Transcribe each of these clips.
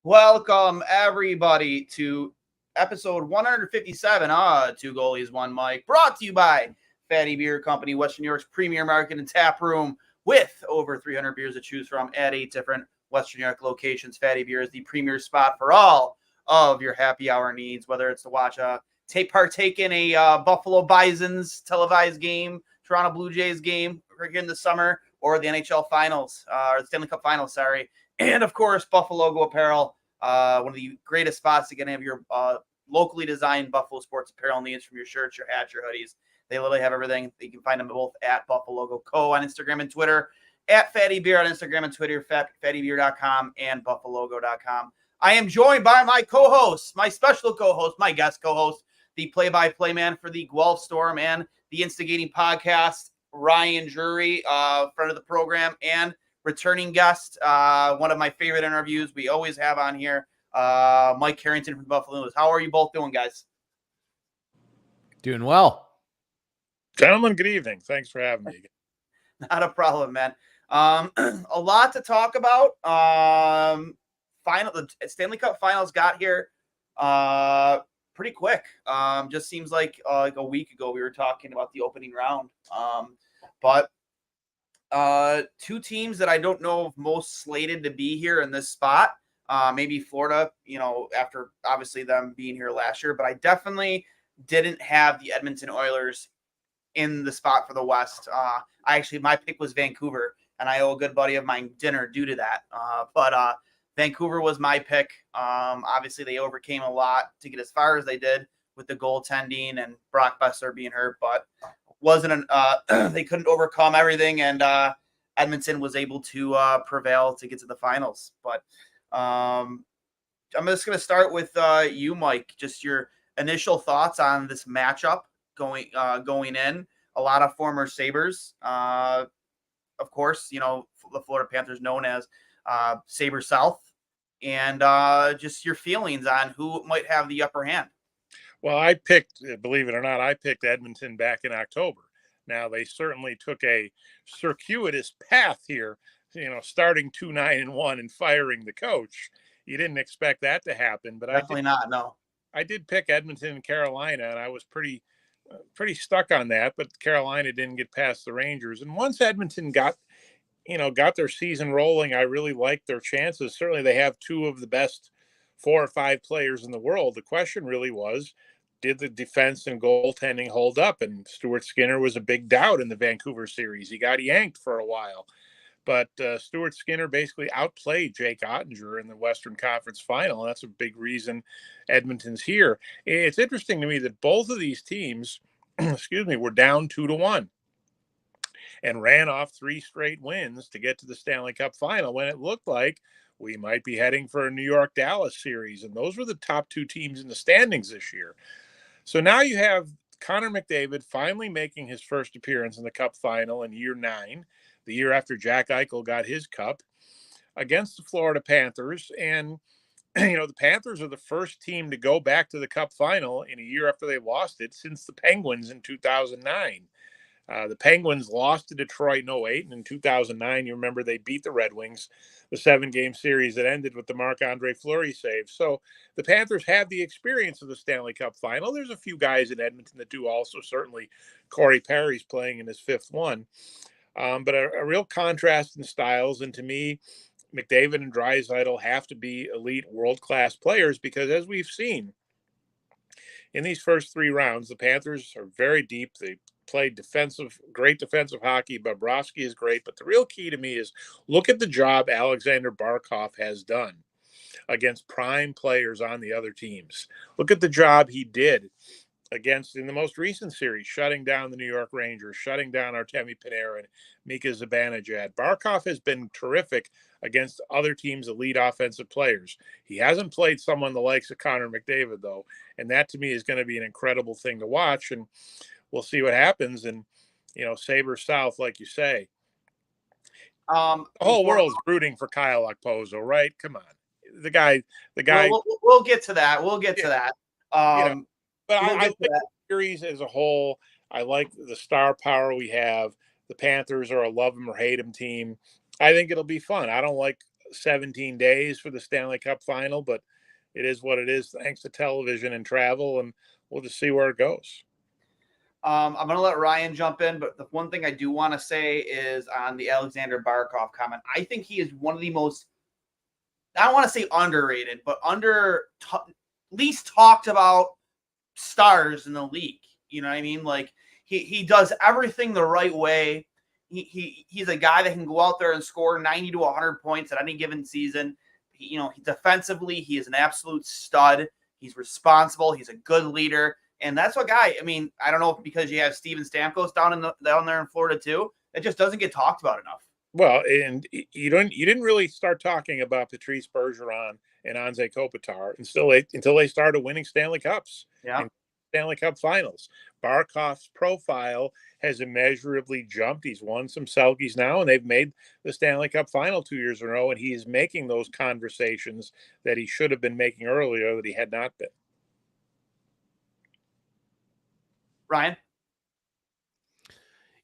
Welcome, everybody, to episode 157 Two Goalies, One Mike, brought to you by Fatty Beer Company, Western New York's premier market and tap room with over 300 beers to choose from at 8 different Western New York locations. Fatty Beer is the premier spot for all of your happy hour needs, whether it's to watch partake in a Buffalo Bison's televised game, Toronto Blue Jays game in the summer, or the NHL Finals, or the Stanley Cup Finals, sorry. And, of course, Buffalo Logo Apparel, one of the greatest spots to get any of your locally designed Buffalo sports apparel needs, from your shirts, your hats, your hoodies. They literally have everything. You can find them both at Buffalo Logo Co. on Instagram and Twitter, at Fatty Beer on Instagram and Twitter, fattybeer.com and buffalogo.com. I am joined by my co-host, my special co-host, my guest co-host, the play-by-play man for the Guelph Storm and the Instigating Podcast, Ryan Drury, friend of the program, and returning guest, one of my favorite interviews we always have on here, Mike Harrington from Buffalo News. How are you both doing, guys? Doing well. Gentlemen, good evening. Thanks for having me. Not a problem, man. A lot to talk about. The Stanley Cup Finals got here pretty quick. Just seems like a week ago we were talking about the opening round. But two teams that I don't know if most slated to be here in this spot. Maybe Florida, after obviously them being here last year, but I definitely didn't have the Edmonton Oilers in the spot for the West. My pick was Vancouver, and I owe a good buddy of mine dinner due to that. But Vancouver was my pick. Obviously, they overcame a lot to get as far as they did with the goaltending and Brock Besser being hurt, but they couldn't overcome everything, and Edmonton was able to prevail to get to the finals. But I'm just going to start with you, Mike. Just your initial thoughts on this matchup going in. A lot of former Sabres, of course. The Florida Panthers, known as Sabre South, and just your feelings on who might have the upper hand. Well, believe it or not, I picked Edmonton back in October. Now, they certainly took a circuitous path here, starting 2-9-1 and firing the coach. You didn't expect that to happen, but Definitely not. No, I did pick Edmonton and Carolina, and I was pretty stuck on that, but Carolina didn't get past the Rangers. And once Edmonton got their season rolling, I really liked their chances. Certainly they have two of the best 4 or 5 players in the world. The question really was, did the defense and goaltending hold up? And Stuart Skinner was a big doubt in the Vancouver series. He got yanked for a while. But Stuart Skinner basically outplayed Jake Ottinger in the Western Conference Final. And that's a big reason Edmonton's here. It's interesting to me that both of these teams, were down 2-1 and ran off 3 straight wins to get to the Stanley Cup Final when it looked like we might be heading for a New York-Dallas series. And those were the top 2 teams in the standings this year. So now you have Connor McDavid finally making his first appearance in the Cup Final in year 9, the year after Jack Eichel got his cup, against the Florida Panthers. And, the Panthers are the first team to go back to the Cup Final in a year after they lost it since the Penguins in 2009. The Penguins lost to Detroit in 2008, and in 2009, you remember they beat the Red Wings, the 7-game series that ended with the Marc-Andre Fleury save. So the Panthers have the experience of the Stanley Cup Final. There's a few guys in Edmonton that do also. Certainly Corey Perry's playing in his 5th one. But a real contrast in styles, and to me, McDavid and Draisaitl have to be elite world-class players because, as we've seen, in these first 3 rounds, the Panthers are very deep. They played great defensive hockey. Bobrovsky is great. But the real key to me is look at the job Alexander Barkov has done against prime players on the other teams. Look at the job he did in the most recent series, shutting down the New York Rangers, shutting down Artemi Panarin, Mika Zibanejad. Barkov has been terrific against other teams' elite offensive players. He hasn't played someone the likes of Connor McDavid, though, and that to me is going to be an incredible thing to watch, and we'll see what happens. And, Sabre South, like you say, the whole world's rooting for Kyle Okposo, right? Come on. The guy. We'll get to that. We'll get to that. But I like the series as a whole. I like the star power we have. The Panthers are a love 'em or hate 'em team. I think it'll be fun. I don't like 17 days for the Stanley Cup final, but it is what it is thanks to television and travel, and we'll just see where it goes. I'm going to let Ryan jump in, but the one thing I do want to say is on the Alexander Barkov comment. I think he is one of the most, I don't want to say underrated, but least talked about stars in the league. You know what I mean? Like he does everything the right way. He's a guy that can go out there and score 90 to 100 points at any given season. Defensively, he is an absolute stud. He's responsible. He's a good leader. And that's what guy, I mean, I don't know if because you have Steven Stamkos down there in Florida too, it just doesn't get talked about enough. Well, and you didn't really start talking about Patrice Bergeron and Anze Kopitar until they started winning Stanley Cups. Yeah. And Stanley Cup Finals. Barkov's profile has immeasurably jumped. He's won some Selkies now, and they've made the Stanley Cup Final 2 years in a row, and he is making those conversations that he should have been making earlier that he had not been. Ryan?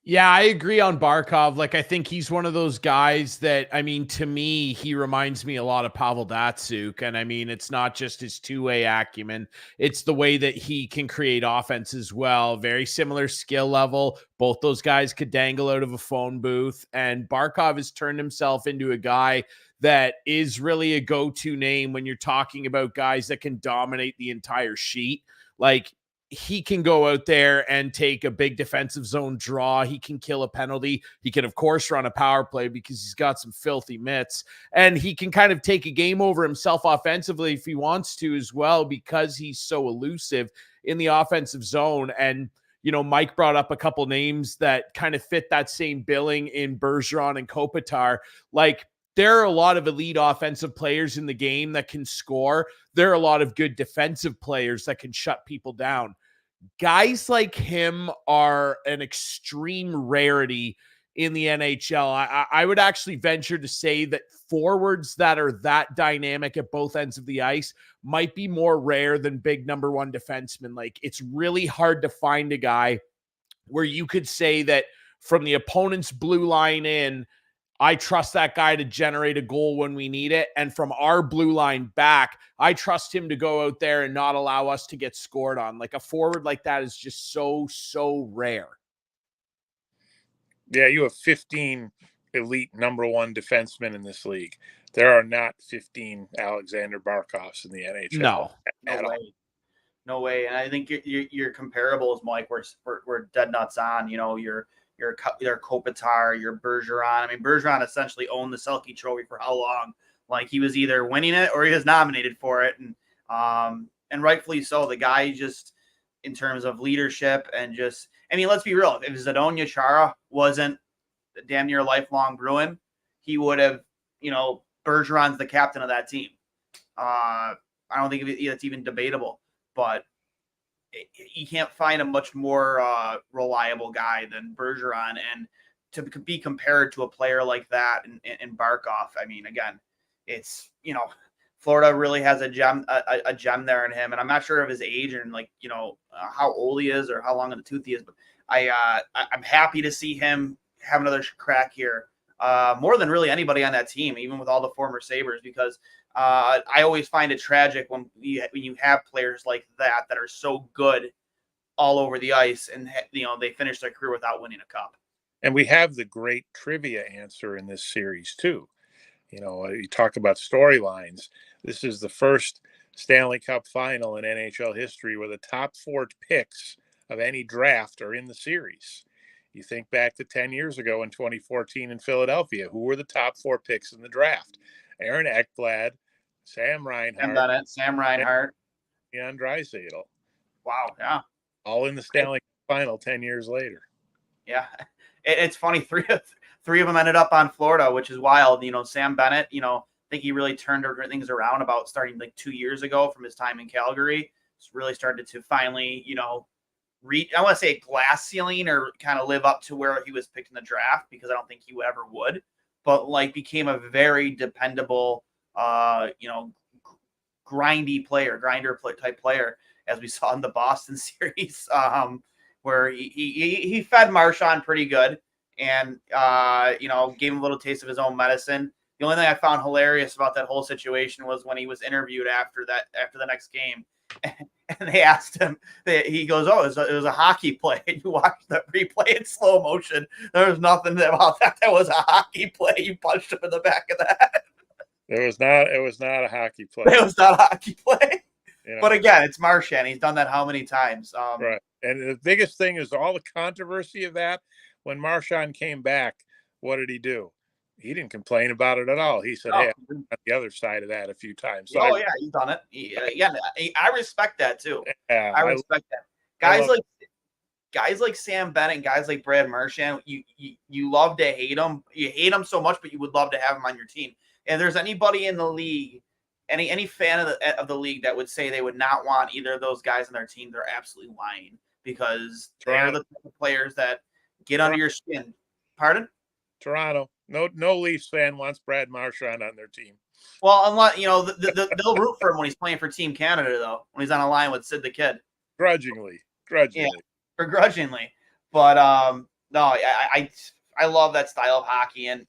Yeah, I agree on Barkov. Like, I think he's one of those guys that, I mean, to me, he reminds me a lot of Pavel Datsyuk. And I mean, it's not just his two-way acumen. It's the way that he can create offense as well. Very similar skill level. Both those guys could dangle out of a phone booth. And Barkov has turned himself into a guy that is really a go-to name when you're talking about guys that can dominate the entire sheet. Like, he can go out there and take a big defensive zone draw. He can kill a penalty. He can, of course, run a power play because he's got some filthy mitts. And he can kind of take a game over himself offensively if he wants to as well, because he's so elusive in the offensive zone. And, you know, Mike brought up a couple names that kind of fit that same billing in Bergeron and Kopitar. Like, there are a lot of elite offensive players in the game that can score. There are a lot of good defensive players that can shut people down. Guys like him are an extreme rarity in the NHL. I would actually venture to say that forwards that are that dynamic at both ends of the ice might be more rare than big number one defensemen. Like, it's really hard to find a guy where you could say that from the opponent's blue line in, I trust that guy to generate a goal when we need it. And from our blue line back, I trust him to go out there and not allow us to get scored on. Like, a forward like that is just so rare. Yeah, you have 15 elite number one defensemen in this league. There are not 15 Alexander Barkovs in the NHL. No way. And I think your comparables, Mike, we're dead nuts on. You know, your Kopitar, your Bergeron. I mean, Bergeron essentially owned the Selke Trophy for how long? Like, he was either winning it or he was nominated for it, and rightfully so. The guy just, in terms of leadership and just, I mean, let's be real. If Zdeno Chara wasn't damn near lifelong Bruin, he would have, you know, Bergeron's the captain of that team. I don't think it's even debatable, but you can't find a much more reliable guy than Bergeron, and to be compared to a player like that in Barkov. I mean, again, it's, you know, Florida really has a gem there in him, and I'm not sure of his age and, like, you know, how old he is or how long in the tooth he is, but I'm happy to see him have another crack here, more than really anybody on that team, even with all the former Sabres, because I always find it tragic when you have players like that are so good all over the ice, and, you know, they finish their career without winning a cup. And we have the great trivia answer in this series too. You know, you talk about storylines. This is the first Stanley Cup final in NHL history where the top 4 picks of any draft are in the series. You think back to 10 years ago in 2014 in Philadelphia, who were the top 4 picks in the draft? Aaron Ekblad, Sam Reinhart, and Draisaitl. Wow, yeah. All in the Stanley Cup final 10 years later. Yeah. It's funny, three of them ended up on Florida, which is wild. You know, Sam Bennett, you know, I think he really turned things around about starting like 2 years ago from his time in Calgary. It's really started to finally, you know, I want to say glass ceiling or kind of live up to where he was picked in the draft, because I don't think he ever would, but like became a very dependable, you know, grinder type player, as we saw in the Boston series, where he fed Marchand pretty good, and you know, gave him a little taste of his own medicine. The only thing I found hilarious about that whole situation was when he was interviewed after the next game, and they asked him. He goes, "Oh, it was a hockey play." And you watch the replay in slow motion. There was nothing about that. That was a hockey play. You punched him in the back of the head. It was not a hockey play. It was not a hockey play. You know? But again, it's Marchand. He's done that how many times? Right. And the biggest thing is all the controversy of that. When Marchand came back, what did he do? He didn't complain about it at all. He said, "Hey, I'm on the other side of that a few times." So yeah, he's done it. I respect that too. Yeah, I respect that. Guys like Sam Bennett, guys like Brad Marchand, you love to hate them. You hate them so much, but you would love to have them on your team. And if there's anybody in the league, any fan of the league that would say they would not want either of those guys on their team, they're absolutely lying, because they're the type of players that get under your skin. Pardon? Toronto. No Leafs fan wants Brad Marchand on their team. Well, unless they'll root for him when he's playing for Team Canada, though, when he's on a line with Sid the Kid. Grudgingly. Yeah, begrudgingly. But no, I love that style of hockey, and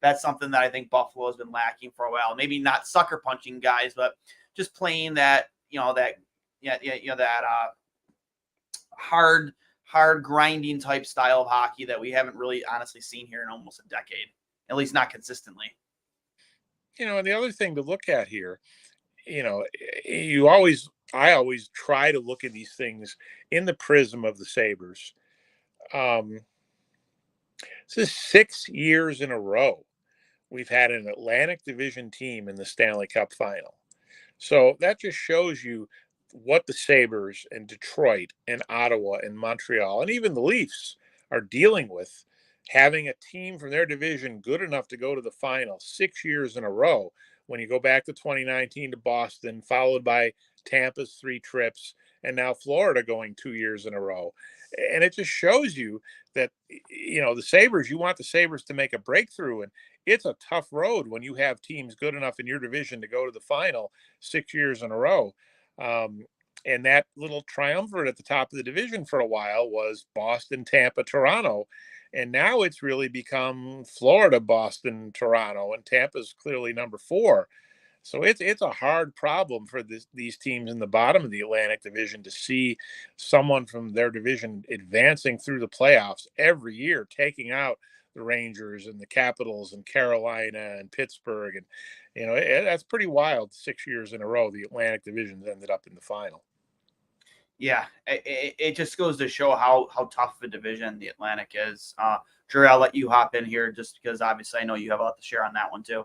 that's something that I think Buffalo has been lacking for a while. Maybe not sucker punching guys, but just playing that hard grinding type style of hockey that we haven't really honestly seen here in almost a decade, at least not consistently. And the other thing to look at here, I always try to look at these things in the prism of the Sabres. This is 6 years in a row we've had an Atlantic Division team in the Stanley Cup Final. So that just shows you what the Sabres and Detroit and Ottawa and Montreal and even the Leafs are dealing with, having a team from their division good enough to go to the final 6 years in a row. When you go back to 2019 to Boston, followed by Tampa's 3 trips, and now Florida going 2 years in a row. And it just shows you that, the Sabres, you want the Sabres to make a breakthrough. And it's a tough road when you have teams good enough in your division to go to the final 6 years in a row. And that little triumvirate at the top of the division for a while was Boston, Tampa, Toronto. And now it's really become Florida, Boston, Toronto, and Tampa's clearly number 4. So it's a hard problem for these teams in the bottom of the Atlantic Division to see someone from their division advancing through the playoffs every year, taking out the Rangers and the Capitals and Carolina and Pittsburgh. And, that's pretty wild. 6 years in a row, the Atlantic Division's ended up in the final. Yeah, it just goes to show how tough of a division the Atlantic is. Drury, I'll let you hop in here just because obviously I know you have a lot to share on that one too.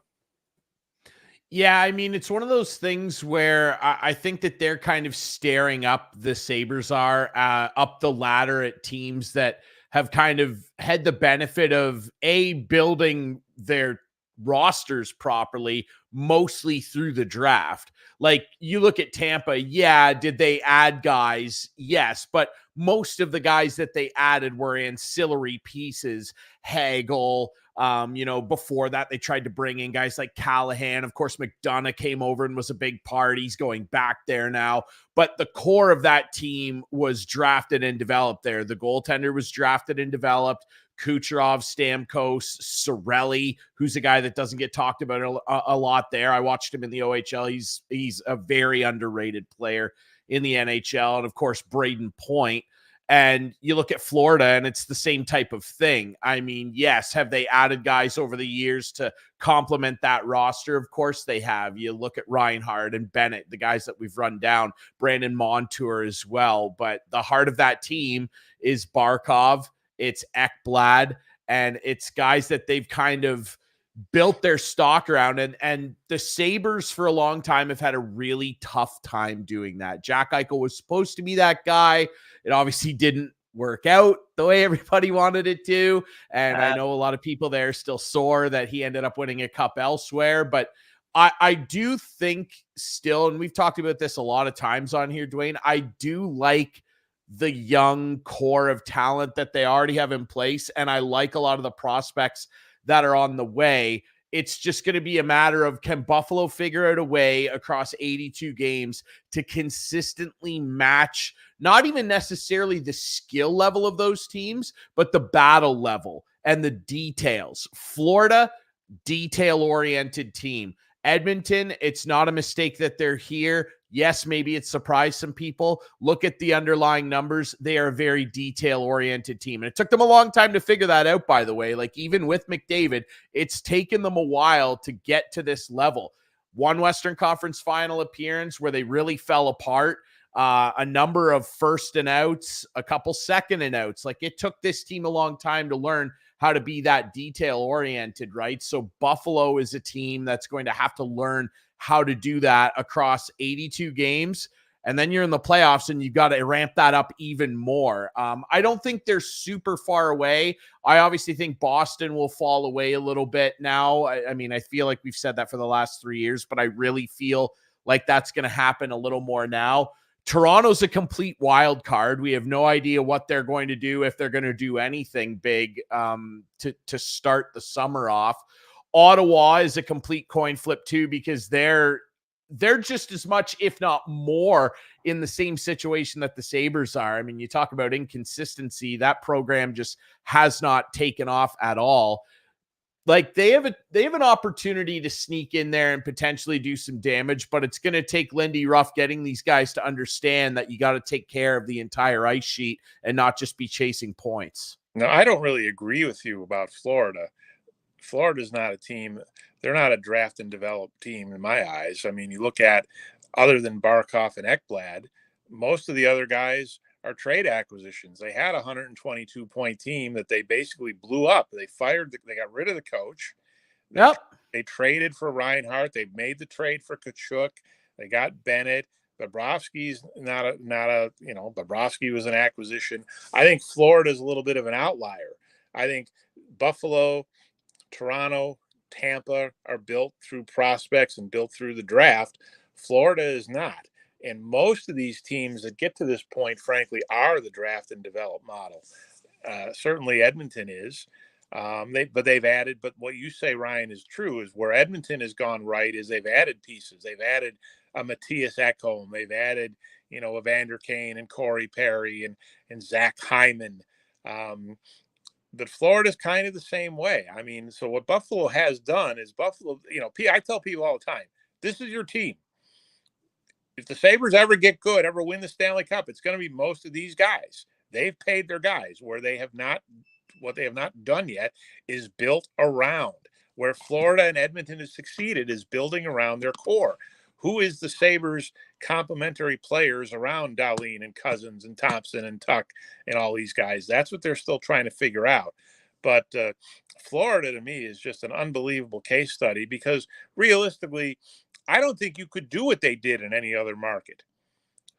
Yeah, I mean, it's one of those things where I think that they're kind of staring up, the Sabres are, up the ladder at teams that have kind of had the benefit of building their rosters properly, mostly through the draft. Like, you look at Tampa, did they add guys? Yes, but most of the guys that they added were ancillary pieces. Hagel, before that, they tried to bring in guys like Callahan. Of course, McDonough came over and was a big part. He's going back there now. But the core of that team was drafted and developed there. The goaltender was drafted and developed. Kucherov, Stamkos, Cirelli, who's a guy that doesn't get talked about a lot there. I watched him in the OHL. He's a very underrated player in the NHL. And, of course, Braden Point. And you look at Florida, and it's the same type of thing. I mean, yes, have they added guys over the years to complement that roster? Of course they have. You look at Reinhart and Bennett, the guys that we've run down, Brandon Montour as well. But the heart of that team is Barkov, it's Ekblad, and it's guys that they've kind of built their stock around. And the Sabres for a long time have had a really tough time doing that. Jack Eichel was supposed to be that guy. It obviously didn't work out the way everybody wanted it to. And I know a lot of people there still sore that he ended up winning a cup elsewhere. But I do think still, and we've talked about this a lot of times on here, Duane, I do like the young core of talent that they already have in place. And I like a lot of the prospects that are on the way. It's just going to be a matter of, can Buffalo figure out a way across 82 games to consistently match not even necessarily the skill level of those teams, but the battle level and the details. Florida, detail-oriented team. Edmonton, it's not a mistake that they're here. Yes, maybe it surprised some people. Look at the underlying numbers. They are a very detail-oriented team. And it took them a long time to figure that out, by the way. Like, even with McDavid, it's taken them a while to get to this level. One Western Conference final appearance where they really fell apart. A number of first and outs, a couple second and outs. Like, it took this team a long time to learn how to be that detail oriented, right? So Buffalo is a team that's going to have to learn how to do that across 82 games. And then you're in the playoffs and you've got to ramp that up even more. I don't think they're super far away. I obviously think Boston will fall away a little bit now. I mean, I feel like we've said that for the last 3 years, but I really feel like that's going to happen a little more now. Toronto's a complete wild card. We have no idea what they're going to do, if they're going to do anything big to start the summer off. Ottawa is a complete coin flip too, because they're just as much, if not more, in the same situation that the Sabres are. I mean, you talk about inconsistency. That program just has not taken off at all. Like, they have an opportunity to sneak in there and potentially do some damage, but it's going to take Lindy Ruff getting these guys to understand that you got to take care of the entire ice sheet and not just be chasing points. No, I don't really agree with you about Florida. Florida's not a team. They're not a draft and develop team in my eyes. I mean, you look at, other than Barkov and Ekblad, most of the other guys are trade acquisitions. They had a 122-point team that they basically blew up. They got rid of the coach. They traded for Reinhart. They made the trade for Tkachuk. They got Bennett. Bobrovsky's Bobrovsky was an acquisition. I think Florida's a little bit of an outlier. I think Buffalo, Toronto, Tampa are built through prospects and built through the draft. Florida is not. And most of these teams that get to this point, frankly, are the draft and develop model. Certainly Edmonton is. They've added, but what you say, Ryan, is true, is where Edmonton has gone right is they've added pieces. They've added a Matthias Ekholm. They've added, Evander Kane and Corey Perry and Zach Hyman. But Florida's kind of the same way. I mean, so what Buffalo has done is Buffalo, I tell people all the time, this is your team. If the Sabres ever get good, ever win the Stanley Cup, it's going to be most of these guys. They've paid their guys. What they have not done yet is built around. Where Florida and Edmonton has succeeded is building around their core. Who is the Sabres' complementary players around Dahlin and Cousins and Thompson and Tuck and all these guys? That's what they're still trying to figure out. But Florida, to me, is just an unbelievable case study, because realistically, I don't think you could do what they did in any other market.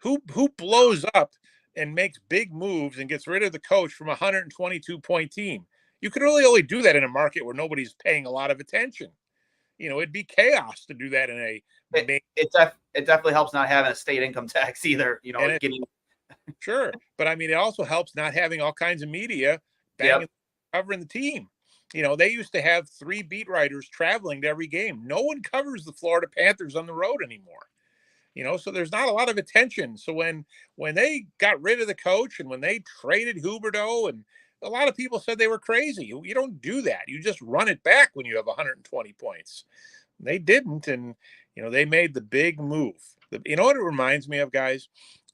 Who blows up and makes big moves and gets rid of the coach from a 122-point team? You could really only do that in a market where nobody's paying a lot of attention. It'd be chaos to do that in a. It definitely helps not having a state income tax either. Sure, but I mean, it also helps not having all kinds of media covering the team. They used to have 3 beat writers traveling to every game. No one covers the Florida Panthers on the road anymore. So there's not a lot of attention. So when they got rid of the coach and when they traded Huberdeau, and a lot of people said they were crazy. You don't do that. You just run it back when you have 120 points. They didn't, and they made the big move. You know what it reminds me of, guys?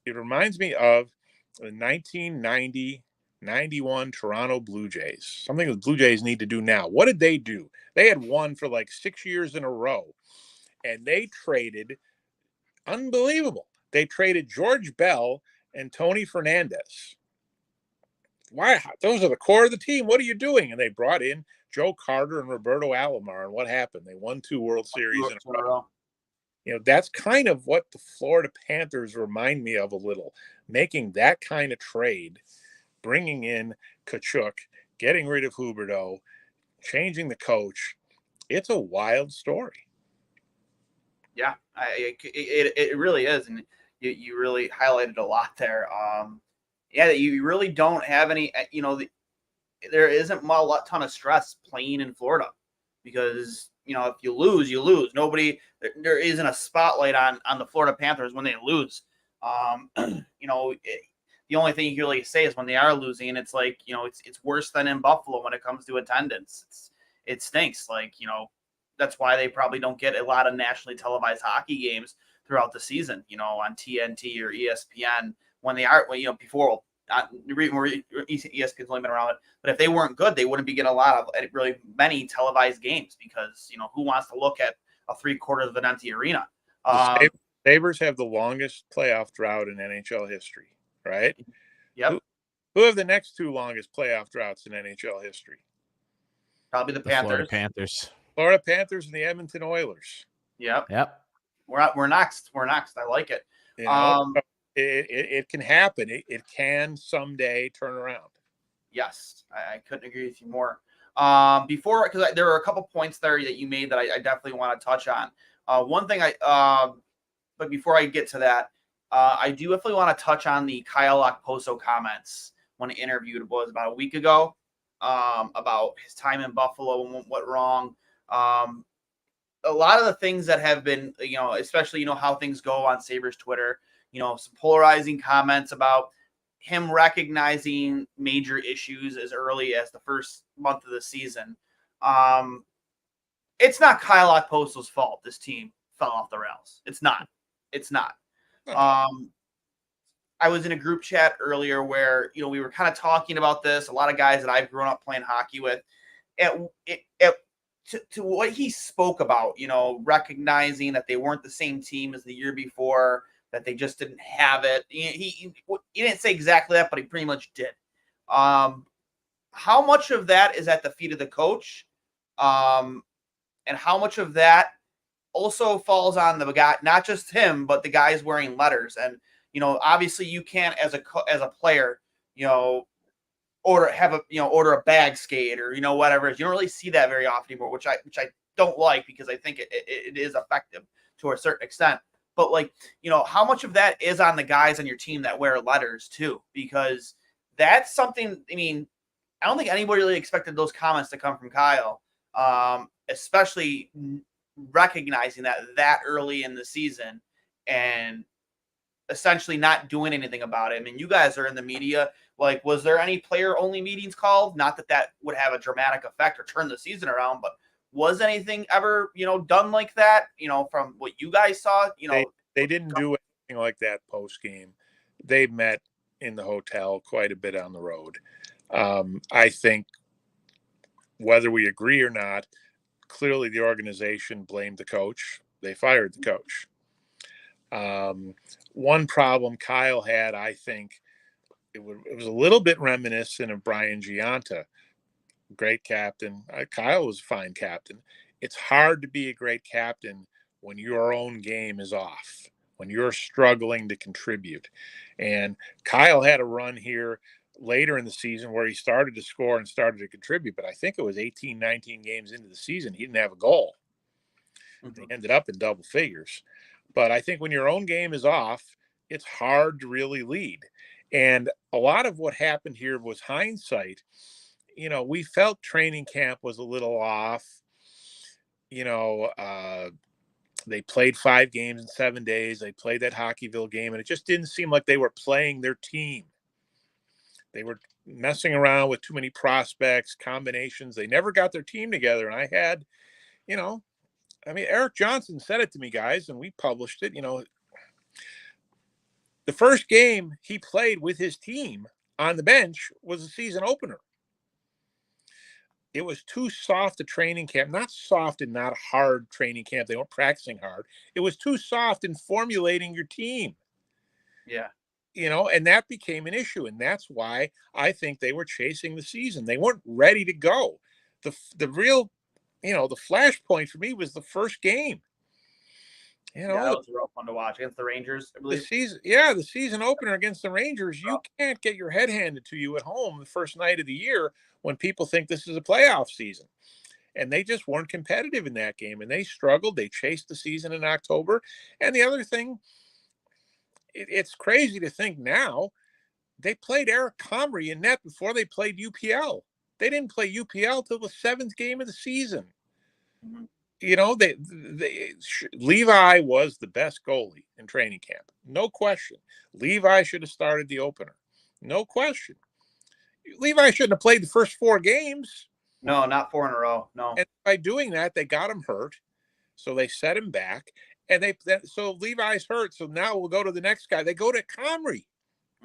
It reminds me of the 1990-91 Toronto Blue Jays. Something the Blue Jays need to do now. What did they do? They had won for like 6 years in a row, and they traded. Unbelievable. They traded George Bell and Tony Fernandez. Why? Those are the core of the team. What are you doing? And they brought in Joe Carter and Roberto Alomar. And what happened? They won 2 World Series in a row. That's kind of what the Florida Panthers remind me of a little. Making that kind of trade, bringing in Tkachuk, getting rid of Huberdeau, changing the coach. It's a wild story. Yeah, it really is, and you really highlighted a lot there. You really don't have any. There isn't a ton of stress playing in Florida, because if you lose, you lose. There isn't a spotlight on the Florida Panthers when they lose. The only thing you can really say is when they are losing, it's like it's worse than in Buffalo when it comes to attendance. it stinks. Like, that's why they probably don't get a lot of nationally televised hockey games throughout the season, on TNT or ESPN when they are, before, ESPN's only been around, but if they weren't good, they wouldn't be getting a lot of really many televised games because, who wants to look at a 3/4 of an empty arena? The Sabres have the longest playoff drought in NHL history, right? Yep. Who have the next 2 longest playoff droughts in NHL history? Probably the Panthers. Florida Panthers and the Edmonton Oilers. Yep. We're next. I like it. It can happen. It can someday turn around. Yes, I couldn't agree with you more. Because there were a couple points there that you made that I definitely want to touch on. One thing but before I get to that, I do definitely want to touch on the Kyle Okposo comments when interviewed was about a week ago about his time in Buffalo and what went wrong. A lot of the things that have been, especially, how things go on Sabres Twitter, some polarizing comments about him recognizing major issues as early as the first month of the season. It's not Kyle Okposo's fault this team fell off the rails. It's not. I was in a group chat earlier where, we were kind of talking about this. A lot of guys that I've grown up playing hockey with, to what he spoke about, recognizing that they weren't the same team as the year before, that they just didn't have it. He didn't say exactly that, but he pretty much did. How much of that is at the feet of the coach? And how much of that also falls on the guy, not just him, but the guys wearing letters? And, obviously you can't as a player, order a bag skate or, whatever. You don't really see that very often anymore, which I don't like because I think it is effective to a certain extent. But how much of that is on the guys on your team that wear letters too? Because that's something, I don't think anybody really expected those comments to come from Kyle, especially recognizing that early in the season and essentially not doing anything about it. You guys are in the media. Was there any player-only meetings called? Not that would have a dramatic effect or turn the season around, but was anything ever, done like that, from what you guys saw? They didn't do anything like that post-game. They met in the hotel quite a bit on the road. I think whether we agree or not, clearly the organization blamed the coach. They fired the coach. One problem Kyle had, I think, it was a little bit reminiscent of Brian Giunta. Great captain. Kyle was a fine captain. It's hard to be a great captain when your own game is off, when you're struggling to contribute. And Kyle had a run here later in the season where he started to score and started to contribute, but I think it was 18, 19 games into the season, he didn't have a goal. Mm-hmm. He ended up in double figures. But I think when your own game is off, it's hard to really lead. And a lot of what happened here was hindsight. We felt training camp was a little off. They played 5 games in 7 days. They played that Hockeyville game, and it just didn't seem like they were playing their team. They were messing around with too many prospects, combinations. They never got their team together. And I had, Eric Johnson said it to me, guys, and we published it. The first game he played with his team on the bench was a season opener. It was too soft a training camp, not soft and not hard training camp. They weren't practicing hard. It was too soft in formulating your team. Yeah. And that became an issue. And that's why I think they were chasing the season. They weren't ready to go. The real, the flashpoint for me was the first game. That was a rough one to watch against the Rangers, I believe. The season opener against the Rangers, you can't get your head handed to you at home the first night of the year when people think this is a playoff season. And they just weren't competitive in that game, and they struggled. They chased the season in October. And the other thing, it's crazy to think now, they played Eric Comrie in net before they played UPL. They didn't play UPL till the 7th game of the season. Mm-hmm. Levi was the best goalie in training camp. No question. Levi should have started the opener. No question. Levi shouldn't have played the first 4 games. No, not 4 in a row. No. And by doing that, they got him hurt. So they set him back. And so Levi's hurt. So now we'll go to the next guy. They go to Comrie.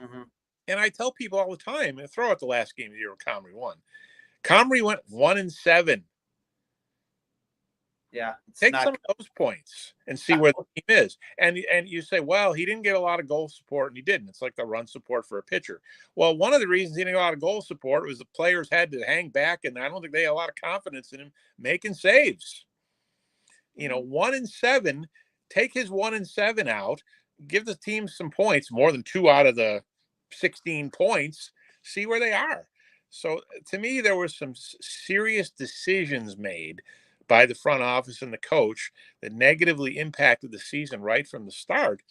Mm-hmm. And I tell people all the time, and throw out the last game of the year when Comrie won. Comrie went 1-7. Yeah. Take some of those points and see where the team is. And you say, well, he didn't get a lot of goal support, and he didn't. It's like the run support for a pitcher. Well, one of the reasons he didn't get a lot of goal support was the players had to hang back, and I don't think they had a lot of confidence in him making saves. 1-7, take his 1-7 out, give the team some points, more than 2 out of the 16 points, see where they are. So to me, there were some serious decisions made by the front office and the coach that negatively impacted the season right from the start.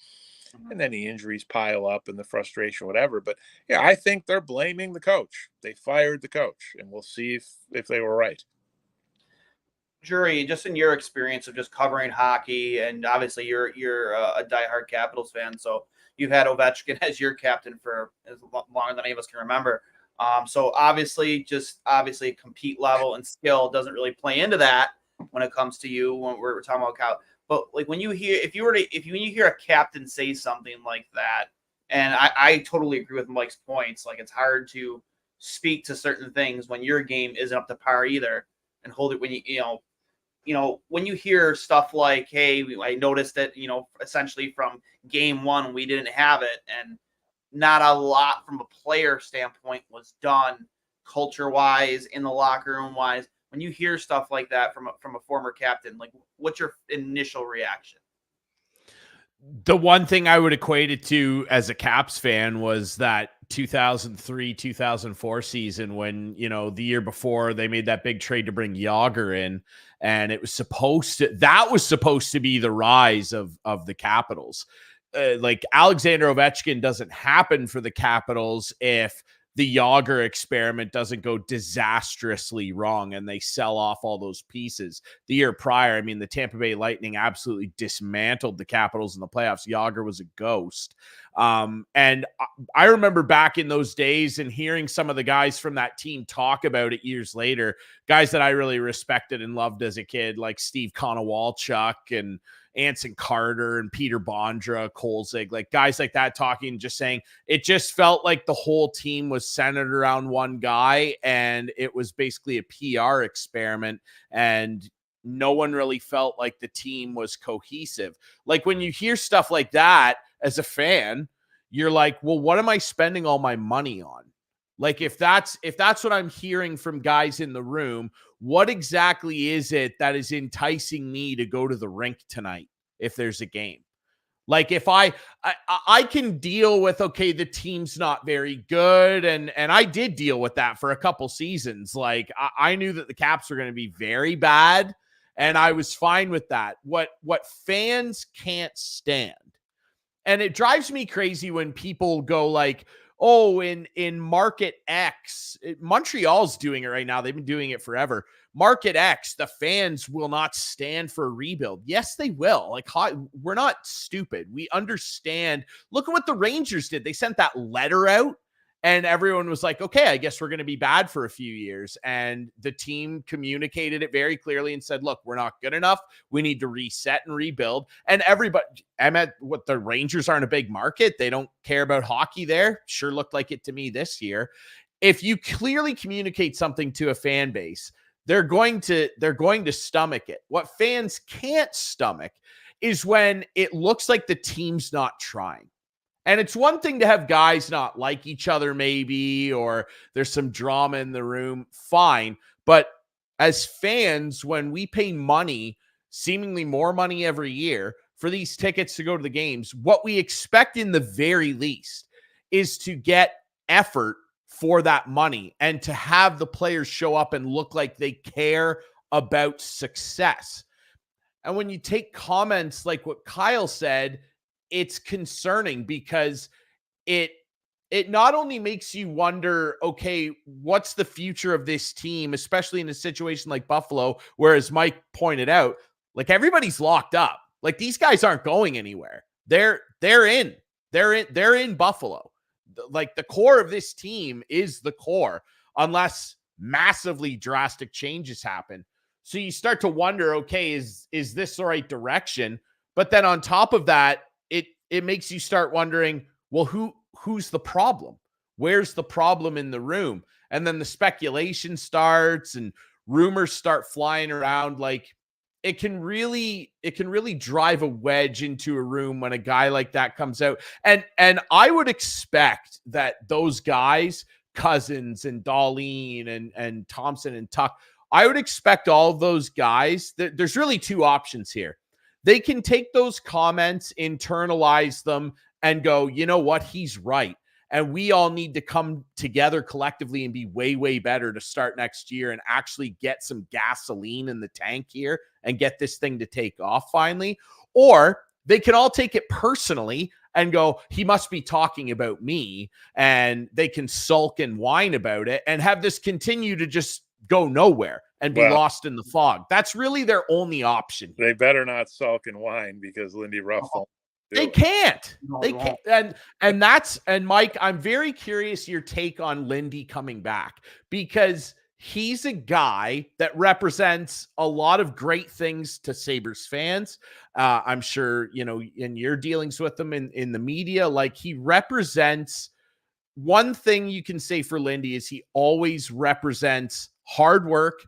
And then the injuries pile up and the frustration, whatever. But yeah, I think they're blaming the coach. They fired the coach, and we'll see if they were right. Drury, just in your experience of just covering hockey, and obviously you're a diehard Capitals fan, so you've had Ovechkin as your captain for as longer than any of us can remember. So obviously compete level and skill doesn't really play into that when it comes to you when we're talking about Cal. But like when you hear when you hear a captain say something like that, and I totally agree with Mike's points. Like it's hard to speak to certain things when your game isn't up to par either, and hold it when when you hear stuff like, hey, I noticed that, essentially from game one, we didn't have it. And not a lot from a player standpoint was done culture wise, in the locker room wise. When you hear stuff like that from a former captain, like what's your initial reaction? The one thing I would equate it to as a Caps fan was that 2003-2004 season when, the year before they made that big trade to bring Yager in, and that was supposed to be the rise of the Capitals. Like Alexander Ovechkin doesn't happen for the Capitals if the Yager experiment doesn't go disastrously wrong and they sell off all those pieces. The year prior, the Tampa Bay Lightning absolutely dismantled the Capitals in the playoffs. Yager was a ghost. And I remember back in those days and hearing some of the guys from that team talk about it years later, guys that I really respected and loved as a kid, like Steve Konowalchuk and Anson Carter and Peter Bondra, Kolzig, like guys like that talking, just saying it just felt like the whole team was centered around one guy and it was basically a PR experiment and no one really felt like the team was cohesive. Like when you hear stuff like that as a fan, you're like, well, what am I spending all my money on? Like if that's what I'm hearing from guys in the room, what exactly is it that is enticing me to go to the rink tonight if there's a game? Like if I can deal with, okay, the team's not very good. And I did deal with that for a couple seasons. Like I knew that the Caps were going to be very bad and I was fine with that. What fans can't stand, and it drives me crazy when people go like, oh, in market X, Montreal's doing it right now. They've been doing it forever. Market X, the fans will not stand for a rebuild. Yes, they will. Like, we're not stupid. We understand. Look at what the Rangers did. They sent that letter out and everyone was like, okay, I guess we're going to be bad for a few years. And the team communicated it very clearly and said, look, we're not good enough. We need to reset and rebuild. And everybody, what the Rangers aren't a big market. They don't care about hockey there. Sure looked like it to me this year. If you clearly communicate something to a fan base, they're going to stomach it. What fans can't stomach is when it looks like the team's not trying. And it's one thing to have guys not like each other maybe, or there's some drama in the room, fine. But as fans, when we pay money, seemingly more money every year for these tickets to go to the games, what we expect in the very least is to get effort for that money and to have the players show up and look like they care about success. And when you take comments like what Kyle said, it's concerning because it not only makes you wonder, okay, what's the future of this team, especially in a situation like Buffalo, where, as Mike pointed out, like everybody's locked up. Like these guys aren't going anywhere. They're in Buffalo. Like the core of this team is the core, unless massively drastic changes happen. So you start to wonder, okay, is this the right direction? But then on top of that, it makes you start wondering, well, who's the problem? Where's the problem in the room? And then the speculation starts and rumors start flying around. Like, it can really drive a wedge into a room when a guy like that comes out. And I would expect that those guys, Cousins and Darlene and Thompson and Tuck, I would expect all of those guys, there's really two options here. They can take those comments, internalize them, and go, you know what, he's right. And we all need to come together collectively and be way, way better to start next year and actually get some gasoline in the tank here and get this thing to take off finally. Or they can all take it personally and go, he must be talking about me. And they can sulk and whine about it and have this continue to just go nowhere and be lost in the fog. That's really their only option. They better not sulk and whine, because Lindy Ruff won't. They can't. They can't. And Mike, I'm very curious your take on Lindy coming back, because he's a guy that represents a lot of great things to Sabres fans. I'm sure, in your dealings with them in the media, like, he represents one thing you can say for Lindy is he always represents hard work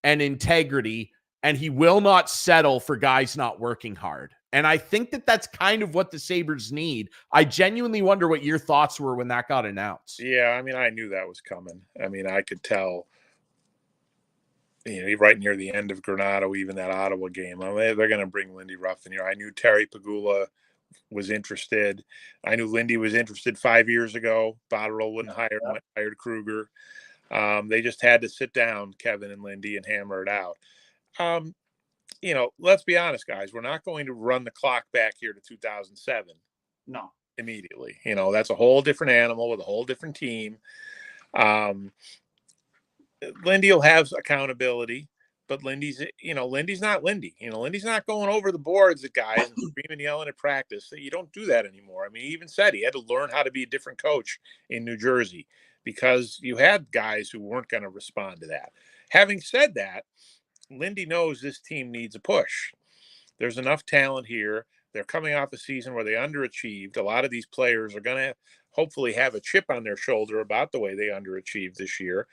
and integrity, and he will not settle for guys not working hard. And I think that that's kind of what the Sabres need. I genuinely wonder what your thoughts were when that got announced. Yeah, I mean, I knew that was coming. I mean, I could tell, right near the end of Granado, even that Ottawa game, they're going to bring Lindy Ruff in here. I knew Terry Pagula was interested. I knew Lindy was interested 5 years ago. Botterill wouldn't hire him, hired Kruger. They just had to sit down, Kevin and Lindy, and hammer it out. Let's be honest, guys. We're not going to run the clock back here to 2007. No. Immediately. That's a whole different animal with a whole different team. Lindy will have accountability, but Lindy's not Lindy. Lindy's not going over the boards at guys and screaming and yelling at practice. You don't do that anymore. I mean, he even said he had to learn how to be a different coach in New Jersey, because you had guys who weren't going to respond to that. Having said that, Lindy knows this team needs a push. There's enough talent here. They're coming off a season where they underachieved. A lot of these players are going to hopefully have a chip on their shoulder about the way they underachieved this year.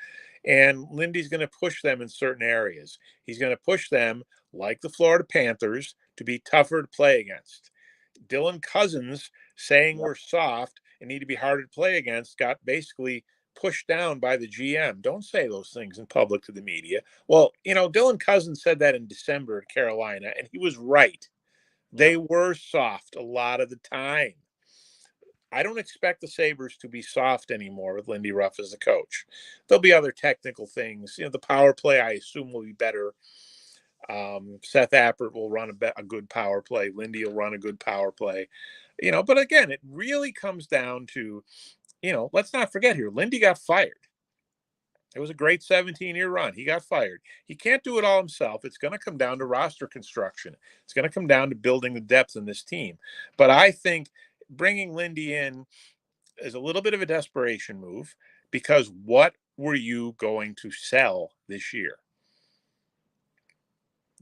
And Lindy's going to push them in certain areas. He's going to push them, like the Florida Panthers, to be tougher to play against. Dylan Cousins saying we're soft and need to be harder to play against got basically pushed down by the GM. Don't say those things in public to the media. Well, Dylan Cousins said that in December at Carolina, and he was right. They were soft a lot of the time. I don't expect the Sabres to be soft anymore with Lindy Ruff as the coach. There'll be other technical things. The power play, I assume, will be better. Seth Appert will run a good power play. Lindy will run a good power play. But again, it really comes down to, let's not forget here, Lindy got fired. It was a great 17-year run. He got fired. He can't do it all himself. It's going to come down to roster construction. It's going to come down to building the depth in this team. But I think bringing Lindy in is a little bit of a desperation move, because what were you going to sell this year?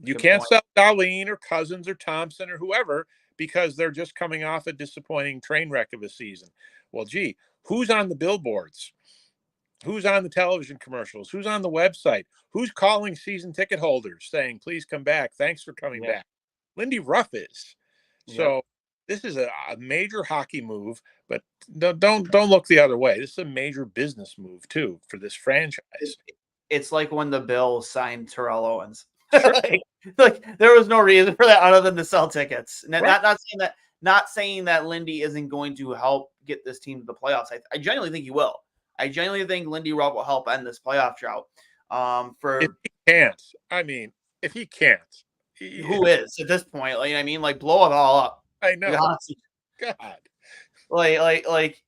You can't sell Darlene or Cousins or Thompson or whoever, because they're just coming off a disappointing train wreck of a season. Well, gee, who's on the billboards? Who's on the television commercials? Who's on the website? Who's calling season ticket holders saying, please come back? Thanks for coming back. Lindy Ruff is. So this is a major hockey move, but don't look the other way. This is a major business move too for this franchise. It's like when the Bills signed Terrell Owens. like there was no reason for that other than to sell tickets. Not saying that Lindy isn't going to help get this team to the playoffs. I genuinely think he will. I genuinely think Lindy Ruff will help end this playoff drought. If he can't, if he can't, who is at this point? Like blow it all up. I know. God.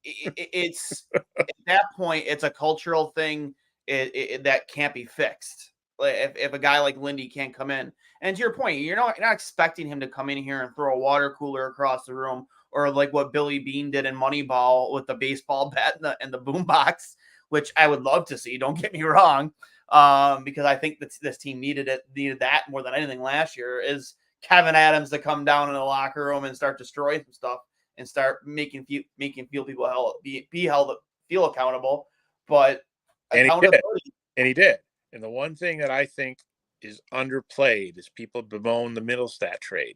It's at that point, it's a cultural thing that can't be fixed. If a guy like Lindy can't come in, and to your point, you're not expecting him to come in here and throw a water cooler across the room, or like what Billy Bean did in Moneyball with the baseball bat and the boombox, which I would love to see. Don't get me wrong, because I think that this team needed that more than anything last year, is Kevin Adams to come down in the locker room and start destroying some stuff and start making feel people feel accountable. But accountability. And he did. And the one thing that I think is underplayed is people bemoan the Middlestat trade.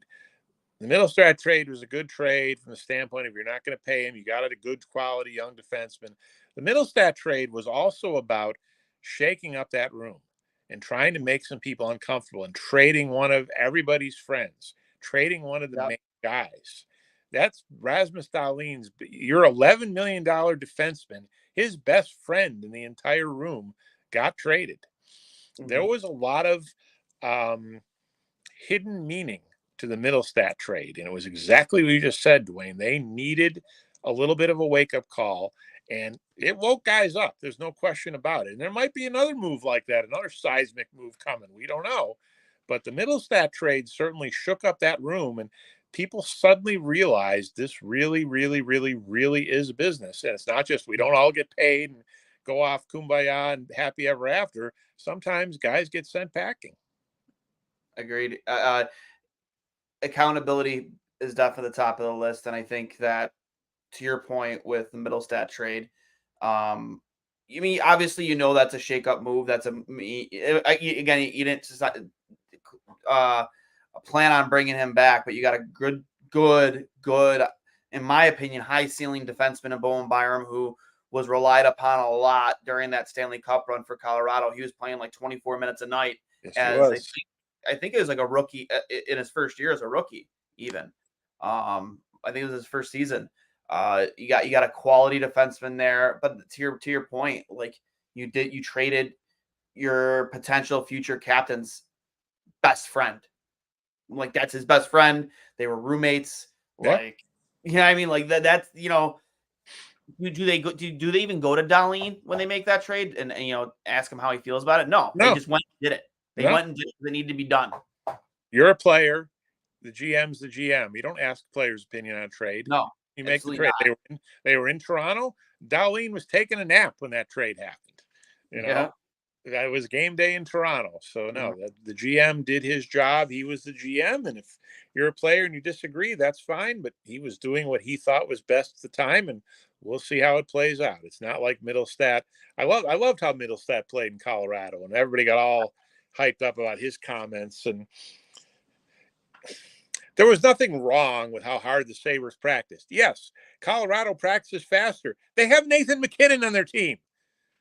The Middlestat trade was a good trade from the standpoint of you're not going to pay him. You got a good quality young defenseman. The Middlestat trade was also about shaking up that room and trying to make some people uncomfortable and trading one of everybody's friends, trading one of the main guys. That's Rasmus Dahlin's. Your $11 million defenseman, his best friend in the entire room, got traded. Mm-hmm. There was a lot of hidden meaning to the Middlestat trade, and it was exactly what you just said, Duane. They needed a little bit of a wake-up call, and it woke guys up. There's no question about it. And there might be another move like that, another seismic move coming. We don't know. But the Middlestat trade certainly shook up that room, and people suddenly realized this really, really, really, really is a business. And it's not just we don't all get paid and go off kumbaya and happy ever after. Sometimes guys get sent packing. Agreed. Accountability is definitely the top of the list. And I think that, to your point with the Middlestat trade, you mean, obviously, that's a shake-up move. That's again, you didn't plan on bringing him back, but you got a good, in my opinion, high ceiling defenseman in Bowen Byram, who was relied upon a lot during that Stanley Cup run for Colorado. He was playing like 24 minutes a night. Yes, I think it was like a rookie in his first year as a rookie, even. I think it was his first season. You got a quality defenseman there, but to your point, like you traded your potential future captain's best friend. Like that's his best friend. They were roommates. Yeah. Like, I mean, like that's do they even go to Dahlin when they make that trade and ask him how he feels about it? No. They just went and did it. They went and did it. They need to be done. You're a player. The GM's the GM. You don't ask the player's opinion on a trade. No. You make the trade. They were in Toronto. Dahlin was taking a nap when that trade happened. That was game day in Toronto. So no, the GM did his job. He was the GM, and if you're a player and you disagree, that's fine. But he was doing what he thought was best at the time, and we'll see how it plays out. It's not like Middlestat. I loved how Middlestat played in Colorado, and everybody got all hyped up about his comments. And there was nothing wrong with how hard the Sabres practiced. Yes, Colorado practices faster. They have Nathan McKinnon on their team.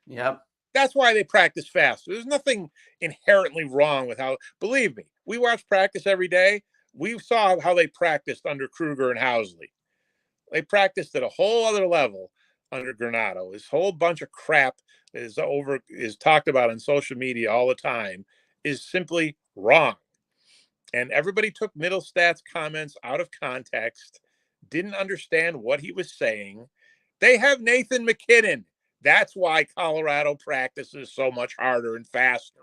Yep. That's why they practice faster. There's nothing inherently wrong with how, believe me, we watch practice every day. We saw how they practiced under Kruger and Housley. They practiced at a whole other level under Granato. This whole bunch of crap is talked about on social media all the time is simply wrong. And everybody took Middlestat's comments out of context, didn't understand what he was saying. They have Nathan McKinnon. That's why Colorado practices so much harder and faster.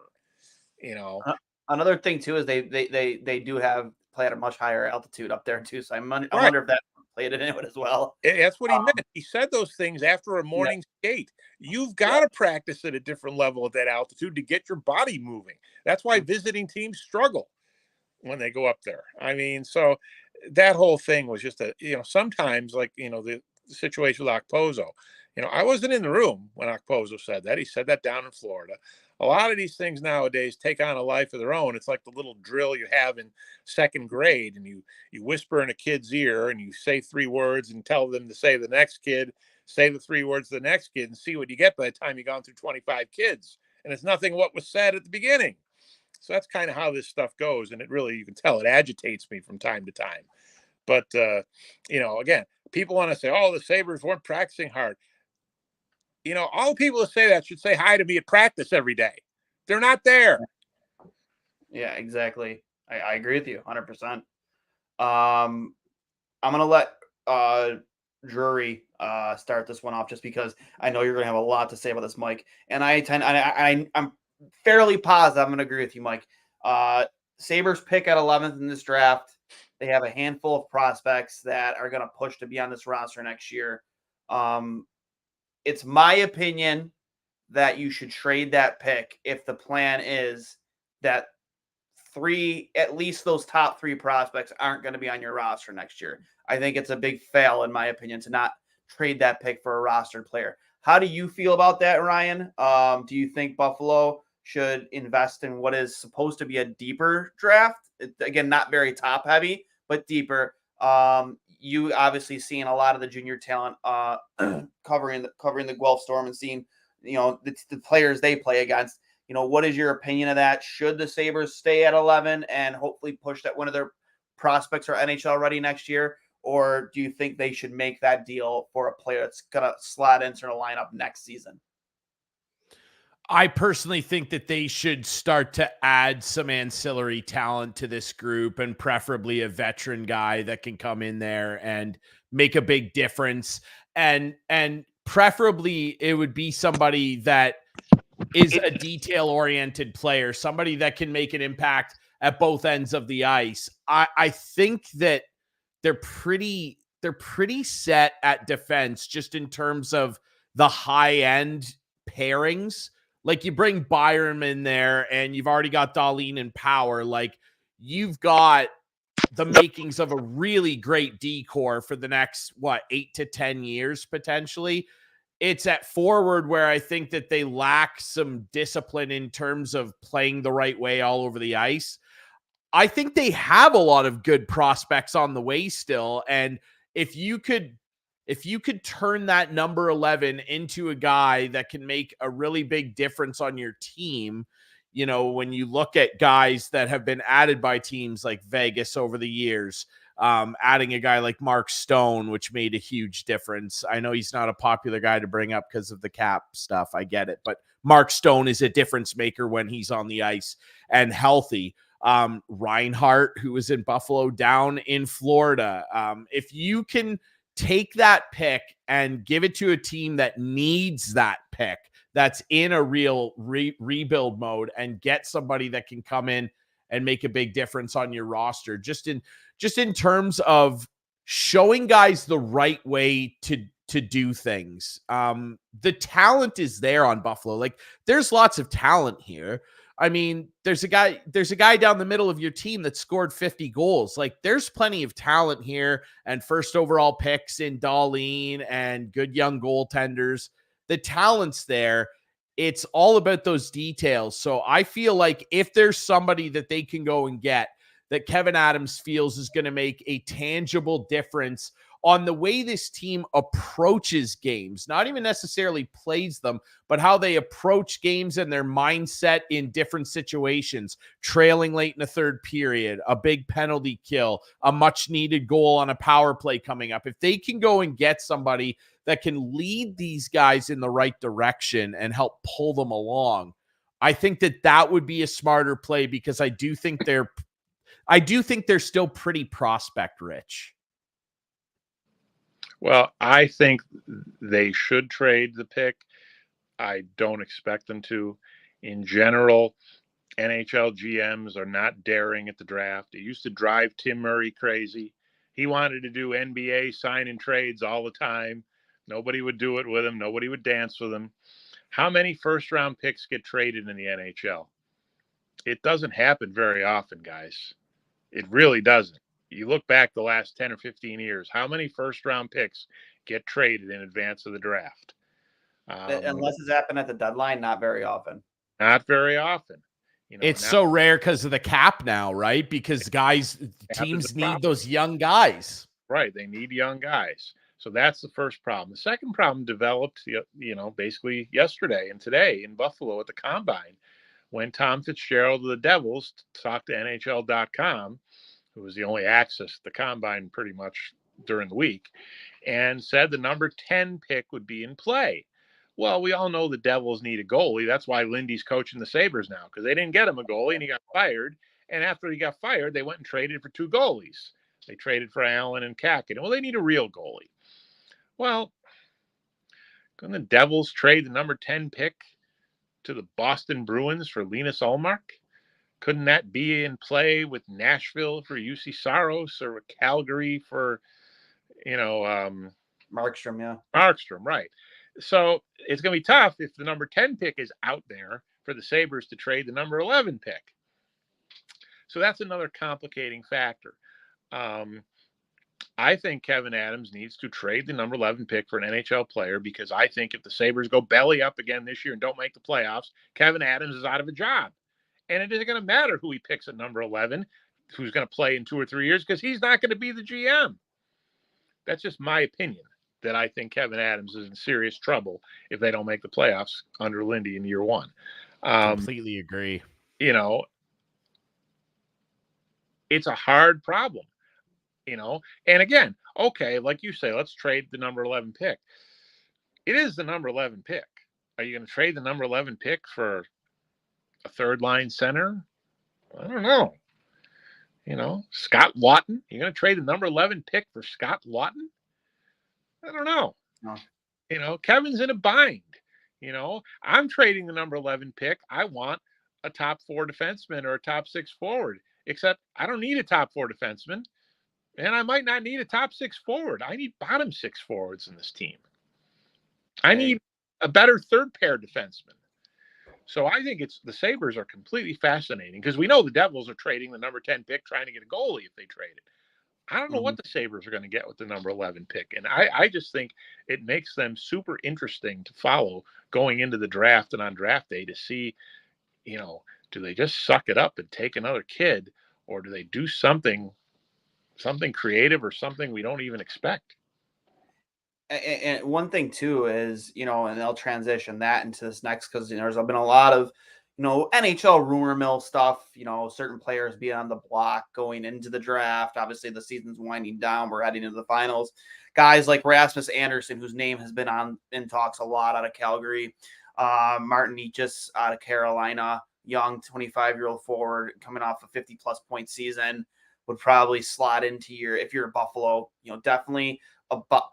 Another thing too is they do have play at a much higher altitude up there too. So I wonder if that played into it as well. That's what he meant. He said those things after a morning skate. You've got to practice at a different level at that altitude to get your body moving. That's why visiting teams struggle when they go up there. I mean, so that whole thing was just sometimes like, the situation with Okposo. I wasn't in the room when Okposo said that. He said that down in Florida. A lot of these things nowadays take on a life of their own. It's like the little drill you have in second grade, and you whisper in a kid's ear and you say 3 words and tell them to say the next kid, say the 3 words to the next kid, and see what you get by the time you've gone through 25 kids. And it's nothing what was said at the beginning. So that's kind of how this stuff goes. And it really, you can tell it agitates me from time to time. But, again, people want to say, oh, the Sabres weren't practicing hard. All the people that say that should say hi to me at practice every day. They're not there. Yeah, exactly. I agree with you 100%. I'm going to let Drury start this one off just because I know you're going to have a lot to say about this, Mike. And I'm fairly positive I'm going to agree with you, Mike. Sabres pick at 11th in this draft. They have a handful of prospects that are going to push to be on this roster next year. It's my opinion that you should trade that pick if the plan is that at least those top 3 prospects aren't going to be on your roster next year? I think it's a big fail, in my opinion, to not trade that pick for a rostered player. How do you feel about that, Ryan? Do you think Buffalo should invest in what is supposed to be a deeper draft? Again, not very top heavy, but deeper. You obviously seeing a lot of the junior talent covering the Guelph Storm and seeing, the players they play against. What is your opinion of that? Should the Sabres stay at 11 and hopefully push that one of their prospects are NHL ready next year? Or do you think they should make that deal for a player that's going to slot into the lineup next season? I personally think that they should start to add some ancillary talent to this group, and preferably a veteran guy that can come in there and make a big difference. And preferably it would be somebody that is a detail-oriented player, somebody that can make an impact at both ends of the ice. I think that they're pretty set at defense, just in terms of the high-end pairings. Like, you bring Byram in there and you've already got Duane and Power. Like, you've got the makings of a really great decor for the next, 8 to 10 years, potentially. It's at forward where I think that they lack some discipline in terms of playing the right way all over the ice. I think they have a lot of good prospects on the way still. And if you could turn that number 11 into a guy that can make a really big difference on your team, when you look at guys that have been added by teams like Vegas over the years, adding a guy like Mark Stone, which made a huge difference. I know he's not a popular guy to bring up because of the cap stuff. I get it. But Mark Stone is a difference maker when he's on the ice and healthy. Reinhart, who was in Buffalo, down in Florida. If you can take that pick and give it to a team that needs that pick, that's in a real rebuild mode, and get somebody that can come in and make a big difference on your roster, just in terms of showing guys the right way to do things. The talent is there on Buffalo. Like, there's lots of talent here. I mean, there's a guy down the middle of your team that scored 50 goals. Like, there's plenty of talent here, and first overall picks in Duane and good young goaltenders. The talent's there. It's all about those details. So I feel like if there's somebody that they can go and get that Kevin Adams feels is going to make a tangible difference on the way this team approaches games, not even necessarily plays them, but how they approach games and their mindset in different situations, trailing late in the third period, a big penalty kill, a much needed goal on a power play coming up. If they can go and get somebody that can lead these guys in the right direction and help pull them along, I think that would be a smarter play, because I do think they're still pretty prospect rich. Well, I think they should trade the pick. I don't expect them to. In general, NHL GMs are not daring at the draft. It used to drive Tim Murray crazy. He wanted to do NBA sign and trades all the time. Nobody would do it with him. Nobody would dance with him. How many first-round picks get traded in the NHL? It doesn't happen very often, guys. It really doesn't. You look back the last 10 or 15 years, how many first-round picks get traded in advance of the draft? Unless it's happened at the deadline, not very often. Not very often. It's so rare because of the cap now, right? Because teams need those young guys. Right. They need young guys. So that's the first problem. The second problem developed, basically yesterday and today in Buffalo at the Combine, when Tom Fitzgerald of the Devils talked to NHL.com, who was the only access to the Combine pretty much during the week, and said the number 10 pick would be in play. Well, we all know the Devils need a goalie. That's why Lindy's coaching the Sabres now, because they didn't get him a goalie and he got fired. And after he got fired, they went and traded for 2 goalies. They traded for Allen and Kakin. Well, they need a real goalie. Well, couldn't the Devils trade the number 10 pick to the Boston Bruins for Linus Ullmark? Couldn't that be in play with Nashville for UC Saros, or Calgary for, Markstrom, yeah. Markstrom, right. So it's going to be tough if the number 10 pick is out there for the Sabres to trade the number 11 pick. So that's another complicating factor. I think Kevin Adams needs to trade the number 11 pick for an NHL player, because I think if the Sabres go belly up again this year and don't make the playoffs, Kevin Adams is out of a job. And it isn't going to matter who he picks at number 11, who's going to play in 2 or 3 years, because he's not going to be the GM. That's just my opinion, that I think Kevin Adams is in serious trouble if they don't make the playoffs under Lindy in year one. Completely agree. You know, it's a hard problem, you know. And again, okay, like you say, let's trade the number 11 pick. It is the number 11 pick. Are you going to trade the number 11 pick for a third line center? I don't know. You know, Scott Laughton. You're going to trade the number 11 pick for Scott Laughton? I don't know. No. You know, Kevin's in a bind. You know, I'm trading the number 11 pick. I want a top 4 defenseman or a top 6 forward, except I don't need a top 4 defenseman, and I might not need a top 6 forward. I need bottom 6 forwards in this team. I need a better third pair defenseman. So I think the Sabres are completely fascinating, because we know the Devils are trading the number 10 pick trying to get a goalie if they trade it. I don't know what the Sabres are going to get with the number 11 pick. And I just think it makes them super interesting to follow going into the draft and on draft day to see, you know, do they just suck it up and take another kid, or do they do something creative or something we don't even expect? And one thing too is, you know, and they'll transition that into this next, because there's been a lot of, you know, NHL rumor mill stuff, you know, certain players being on the block going into the draft. Obviously the season's winding down. We're heading into the finals. Guys like Rasmus Anderson, whose name has been in talks a lot out of Calgary. Martin Necas out of Carolina, young 25-year-old forward coming off a 50-plus point season, would probably slot into if you're a Buffalo, you know, definitely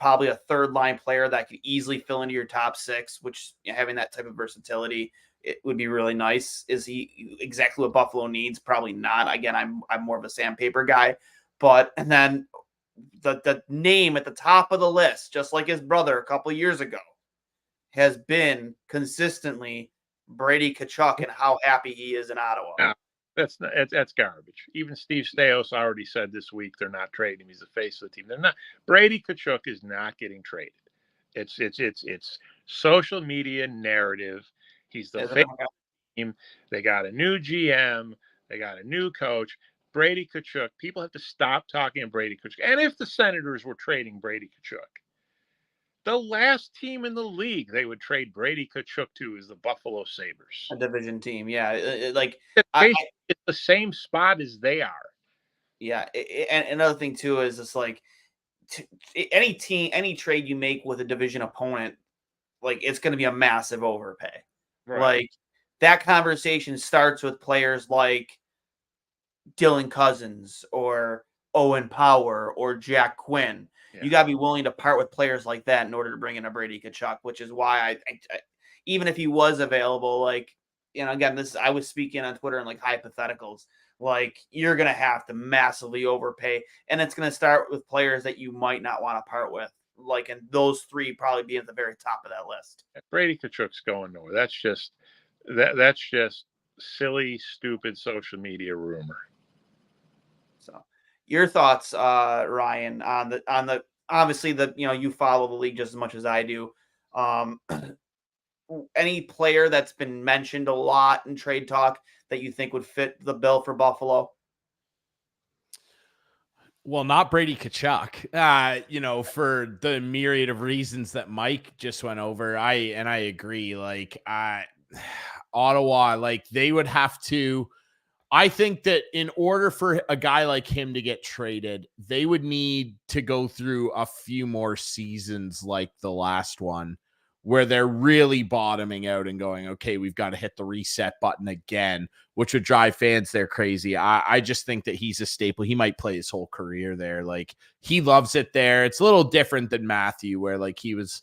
probably a third line player that could easily fill into your top 6, which, you know, having that type of versatility, it would be really nice. Is he exactly what Buffalo needs? Probably not. Again, I'm more of a sandpaper guy, and then the name at the top of the list, just like his brother a couple of years ago, has been consistently Brady Tkachuk, and how happy he is in Ottawa. Yeah, that's garbage. Even Steve Stais already said this week they're not trading him. He's the face of the team. They're not. Brady Tkachuk is not getting traded. It's social media narrative. He's the face of the team. They got a new GM. They got a new coach. Brady Tkachuk. People have to stop talking about Brady Tkachuk. And if the Senators were trading Brady Tkachuk, the last team in the league they would trade Brady Tkachuk to is the Buffalo Sabres. A division team, yeah. It's the same spot as they are. Yeah, and another thing too is it's like any trade you make with a division opponent, like, it's going to be a massive overpay. Right. Like, that conversation starts with players like Dylan Cousins or Owen Power or Jack Quinn. Yeah. You got to be willing to part with players like that in order to bring in a Brady Tkachuk, which is why I even if he was available, like, you know, again, I was speaking on Twitter in like hypotheticals, like, you're going to have to massively overpay, and it's going to start with players that you might not want to part with. Like, and those 3 probably be at the very top of that list. Brady Tkachuk's going nowhere. That's just silly, stupid social media rumor. So, your thoughts, Ryan, on the obviously you know, you follow the league just as much as I do. Any player that's been mentioned a lot in trade talk that you think would fit the bill for Buffalo? Well, not Brady Tkachuk, you know, for the myriad of reasons that Mike just went over. I agree. Like, Ottawa, like, they would have to, I think that in order for a guy like him to get traded, they would need to go through a few more seasons like the last one, where they're really bottoming out and going, okay, we've got to hit the reset button again, which would drive fans there crazy. I just think that he's a staple. He might play his whole career there. Like, he loves it there. It's a little different than Matthew, where like he was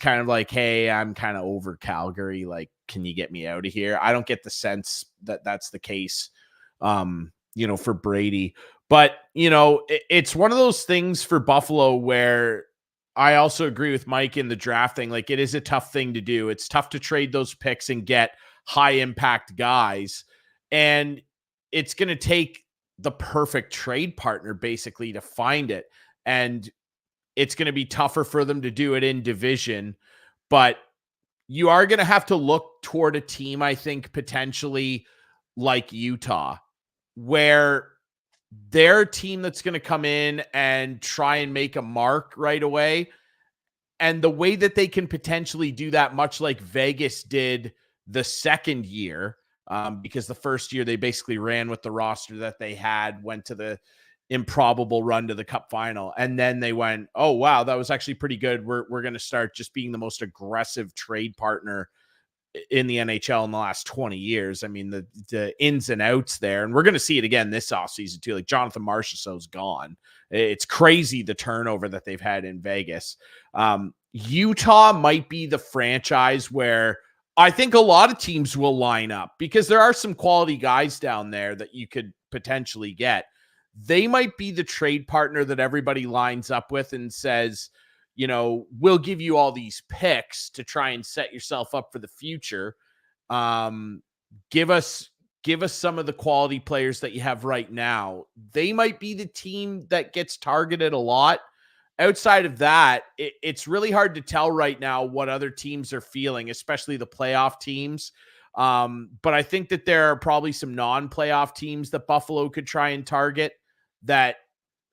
kind of like, hey, I'm kind of over Calgary. Like, can you get me out of here? I don't get the sense that that's the case, you know, for Brady. But, you know, it's one of those things for Buffalo where I also agree with Mike in the drafting. Like, it is a tough thing to do. It's tough to trade those picks and get high impact guys. And it's going to take the perfect trade partner basically to find it. And it's going to be tougher for them to do it in division, but you are going to have to look toward a team, I think, potentially like Utah, where they're a team that's going to come in and try and make a mark right away. And the way that they can potentially do that, much like Vegas did the second year, because the first year they basically ran with the roster that they had, went to the improbable run to the Cup final. And then they went, oh, wow, that was actually pretty good. We're going to start just being the most aggressive trade partner in the NHL in the last 20 years. I mean, the ins and outs there, and we're going to see it again this offseason too. Like, Jonathan Marchessault's gone. It's crazy the turnover that they've had in Vegas. Utah might be the franchise where I think a lot of teams will line up, because there are some quality guys down there that you could potentially get. They might be the trade partner that everybody lines up with and says, you know, we'll give you all these picks to try and set yourself up for the future. Give us some of the quality players that you have right now. They might be the team that gets targeted a lot. Outside of that, it's really hard to tell right now what other teams are feeling, especially the playoff teams. But I think that there are probably some non-playoff teams that Buffalo could try and target that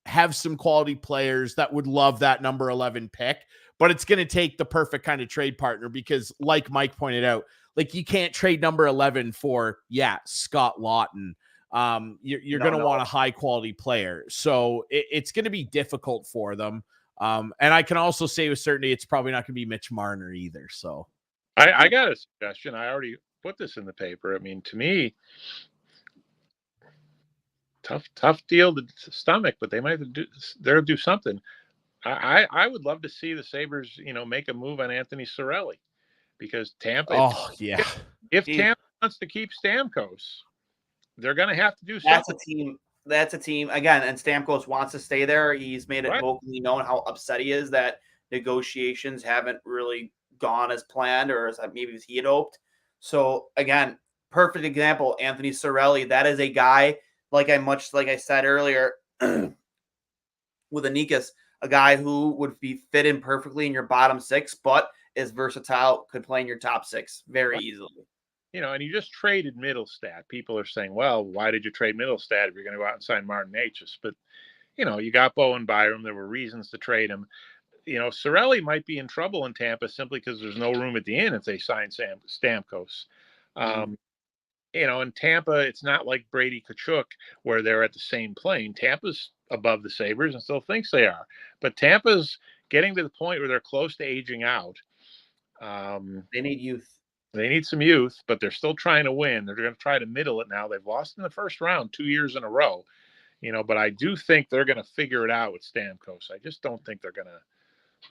have some quality players that would love that number 11 pick. But it's going to take the perfect kind of trade partner, because like Mike pointed out, like, you can't trade number 11 for, Scott Lawton. You're going to want a high quality player. So it's going to be difficult for them. And I can also say with certainty, it's probably not going to be Mitch Marner either. So I got a suggestion. I already put this in the paper. I mean, to me, tough deal to stomach, but they might they'll do something. I would love to see the Sabres, make a move on Anthony Cirelli, because Tampa. If Tampa wants to keep Stamkos, they're going to have to do something. That's a team again, and Stamkos wants to stay there. He's made it vocally known how upset he is that negotiations haven't really gone as planned, or as maybe as he had hoped. So again, perfect example, Anthony Cirelli. That is a guy, like I said earlier, with Anikas, a guy who would be fit in perfectly in your bottom six, but is versatile, could play in your top six very easily. And you just traded Middlestat. People are saying, well, why did you trade Middlestat if you're going to go out and sign Martin Necas? But, you got Bowen Byram. There were reasons to trade him. Cirelli might be in trouble in Tampa simply because there's no room at the inn if they sign Stamkos. In Tampa, it's not like Brady Tkachuk where they're at the same plane. Tampa's above the Sabres and still thinks they are. But Tampa's getting to the point where they're close to aging out. They need youth. They need some youth, but they're still trying to win. They're going to try to middle it now. They've lost in the first round 2 years in a row, but I do think they're going to figure it out with Stamkos. I just don't think they're going to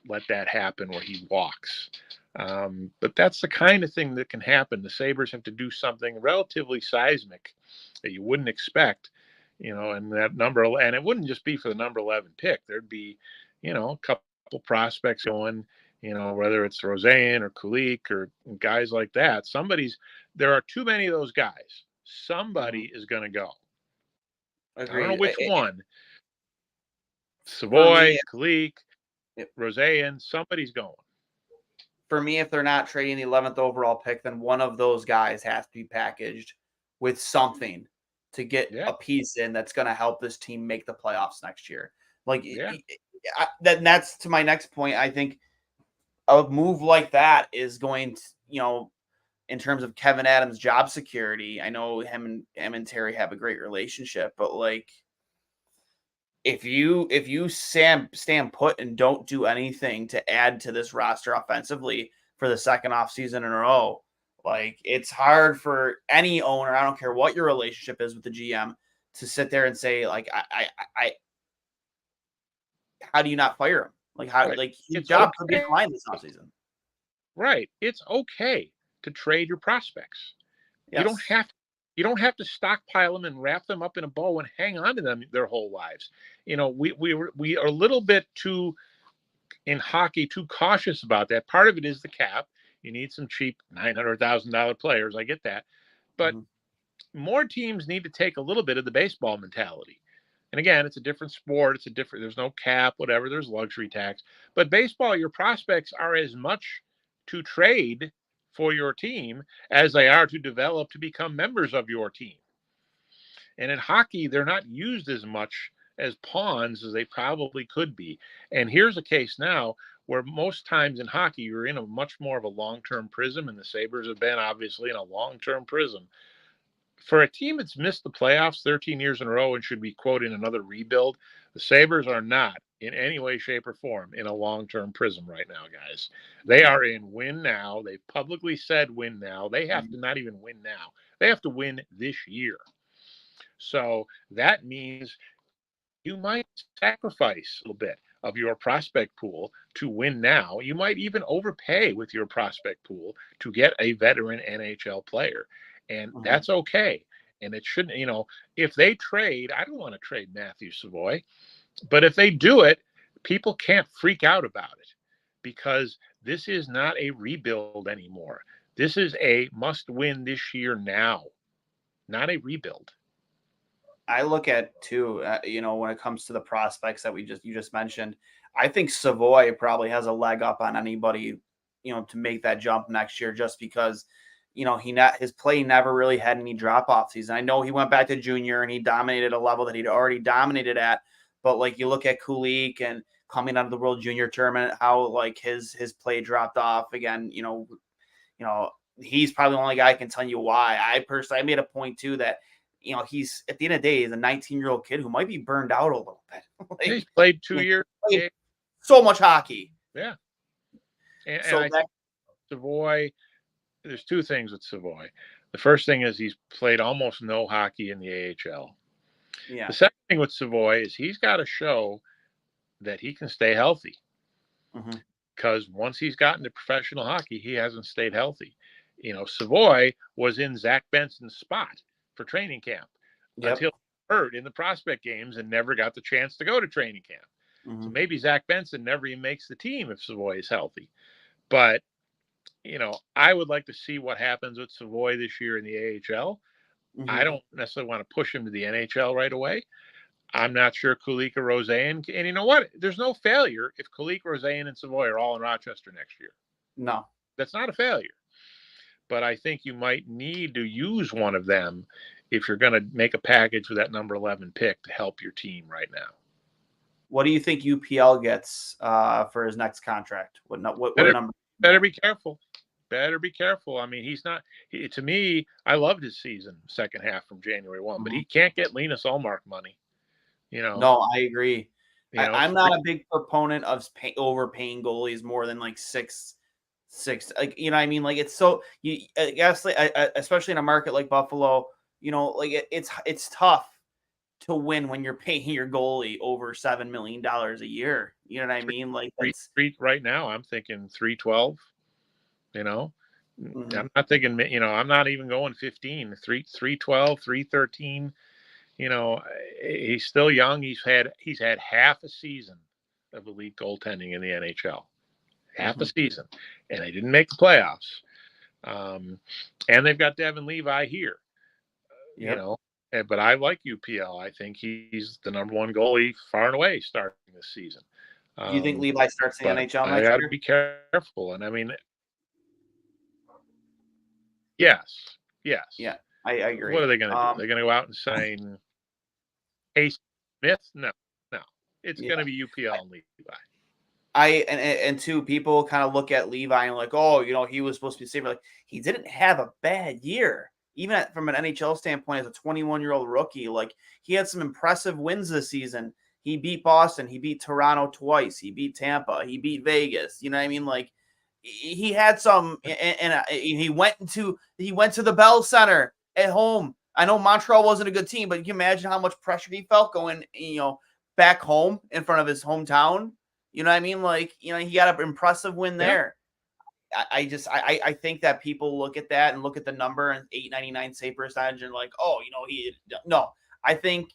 let that happen where he walks. But that's the kind of thing that can happen. The Sabres have to do something relatively seismic that you wouldn't expect, and that number, and it wouldn't just be for the number 11 pick. There'd be, a couple prospects going, whether it's Roseanne or Kulik or guys like that. There are too many of those guys. Somebody is going to go. Agreed. I don't know which one. Savoy, Kulik, Roseanne, somebody's going. For me, if they're not trading the 11th overall pick, then one of those guys has to be packaged with something to get a piece in that's going to help this team make the playoffs next year. That's to my next point. I think a move like that is going to, in terms of Kevyn Adams' job security, I know him and Terry have a great relationship, but if you stand put and don't do anything to add to this roster offensively for the second off season in a row, it's hard for any owner, I don't care what your relationship is with the GM, to sit there and say, how do you not fire him? His job could be in line this offseason. Right. It's okay to trade your prospects. Yes. You don't have to stockpile them and wrap them up in a bow and hang on to them their whole lives. We are a little bit too, in hockey too cautious about that. Part of it is the cap. You need some cheap $900,000 players. I get that. But more teams need to take a little bit of the baseball mentality. And again, it's a different sport. There's no cap, whatever. There's luxury tax. But baseball, your prospects are as much to trade for your team as they are to develop to become members of your team. And in hockey, they're not used as much as pawns as they probably could be. And here's a case now where most times in hockey, you're in a much more of a long-term prism, and the Sabres have been obviously in a long-term prism. For a team that's missed the playoffs 13 years in a row and should be, quote, in another rebuild, the Sabres are not in any way, shape, or form in a long-term prism right now, guys. They are in win now. They've publicly said win now. They have to not even win now. They have to win this year. So that means you might sacrifice a little bit of your prospect pool to win now. You might even overpay with your prospect pool to get a veteran NHL player. And that's okay. And it shouldn't, if they trade, I don't want to trade Matthew Savoy, but if they do it, people can't freak out about it because this is not a rebuild anymore. This is a must win this year now, not a rebuild. I look at too, when it comes to the prospects that you just mentioned, I think Savoy probably has a leg up on anybody, to make that jump next year, just because, his play never really had any drop off season. I know he went back to junior and he dominated a level that he'd already dominated at, but like you look at Kulik and coming out of the World Junior Tournament, how like his play dropped off again. He's probably the only guy I can tell you why. I made a point too that. He's at the end of the day, he's a 19-year-old kid who might be burned out a little bit. He's played 2 years. Played so much hockey. Yeah. And so Savoy, there's two things with Savoy. The first thing is he's played almost no hockey in the AHL. Yeah. The second thing with Savoy is he's got to show that he can stay healthy. Because once he's gotten to professional hockey, he hasn't stayed healthy. Savoy was in Zach Benson's spot for training camp until he hurt in the prospect games and never got the chance to go to training camp. So maybe Zach Benson never even makes the team if Savoy is healthy. But, I would like to see what happens with Savoy this year in the AHL. I don't necessarily want to push him to the NHL right away. I'm not sure Kulik or Roseanne. And you know what? There's no failure if Kulik, Roseanne, and Savoy are all in Rochester next year. No. That's not a failure. But I think you might need to use one of them if you're going to make a package with that number 11 pick to help your team right now. What do you think UPL gets for his next contract? What number? Better be careful. Better be careful. I mean, to me, I loved his season, second half from January 1, but he can't get Linus Ullmark money. No, I agree. I'm not a big proponent of overpaying goalies more than like six. Like, I mean, like it's so I guess like, especially in a market like Buffalo, like it's tough to win when you're paying your goalie over $7 million a year. You know what I mean? Like right now, I'm thinking 312. I'm not thinking. I'm not even going 15. 312, 313. He's still young. He's had half a season of elite goaltending in the NHL. Half a season, and they didn't make the playoffs. And they've got Devin Levi here, but I like UPL. I think he's the number one goalie far and away starting this season. Do you think Levi starts in the NHL next year? I got to be careful. And I mean, yes. Yeah, I agree. What are they going to do? They're going to go out and sign Ace Smith? No. It's going to be UPL and Levi. And two people kind of look at Levi and like, oh, he was supposed to be safer. Like, he didn't have a bad year, even from an NHL standpoint. As a 21-year-old rookie, like he had some impressive wins this season. He beat Boston, he beat Toronto twice, he beat Tampa, he beat Vegas. You know what I mean? Like he had some, and he went to the Bell Center at home. I know Montreal wasn't a good team, but you can imagine how much pressure he felt going, back home in front of his hometown. You know what I mean? Like, he got an impressive win there. I think that people look at that and look at the number and 899 save percentage and like, oh, no. I think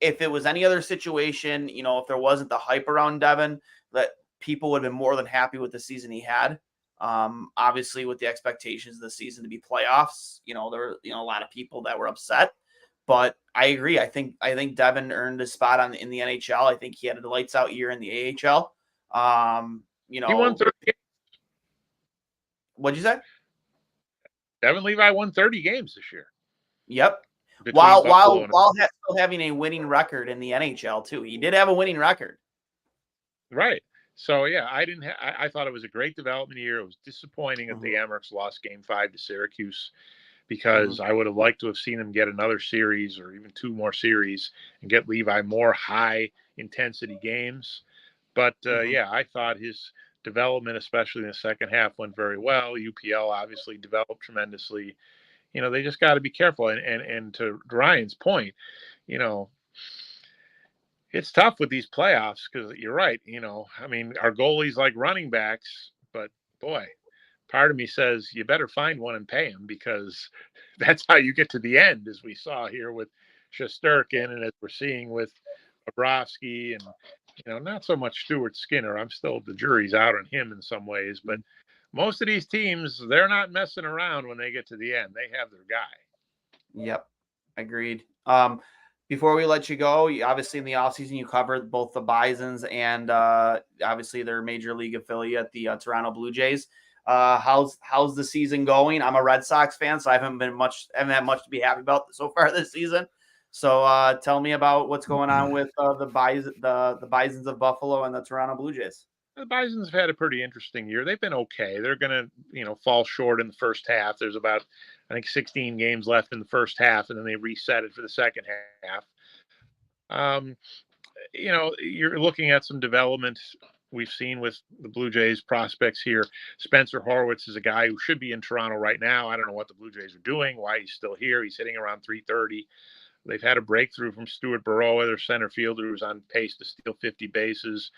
if it was any other situation, if there wasn't the hype around Devin, that people would have been more than happy with the season he had. Obviously, with the expectations of the season to be playoffs, there were a lot of people that were upset. But I agree. I think Devin earned a spot in the NHL. I think he had a lights out year in the AHL. He won 30 games. What'd you say? Devin Levi won 30 games this year. Yep. Between While still having a winning record in the NHL too. He did have a winning record. Right. So yeah, I thought it was a great development year. It was disappointing that the Amerks lost Game 5 to Syracuse, because I would have liked to have seen them get another series or even 2 more series and get Levi more high intensity games. But yeah, I thought his development, especially in the second half, went very well. UPL obviously developed tremendously. They just got to be careful. And to Ryan's point, it's tough with these playoffs, because you're right. I mean, our goalies like running backs, but boy, part of me says you better find one and pay him, because that's how you get to the end, as we saw here with Shesterkin, and as we're seeing with Bobrovsky, and not so much Stuart Skinner. The jury's out on him in some ways, but most of these teams, they're not messing around when they get to the end. They have their guy. Yep, agreed. Before we let you go, obviously in the offseason you covered both the Bisons and obviously their major league affiliate, the Toronto Blue Jays. How's the season going? I'm a Red Sox fan, so I haven't had much to be happy about so far this season. So tell me about what's going on with the Bisons of Buffalo and the Toronto Blue Jays. The Bisons have had a pretty interesting year. They've been okay. They're going to, fall short in the first half. There's about, I think, 16 games left in the first half, and then they reset it for the second half. You're looking at some development we've seen with the Blue Jays prospects here. Spencer Horwitz is a guy who should be in Toronto right now. I don't know what the Blue Jays are doing, why he's still here. He's hitting around .330. They've had a breakthrough from Stuart Baroa, their center fielder, who's on pace to steal 50 bases.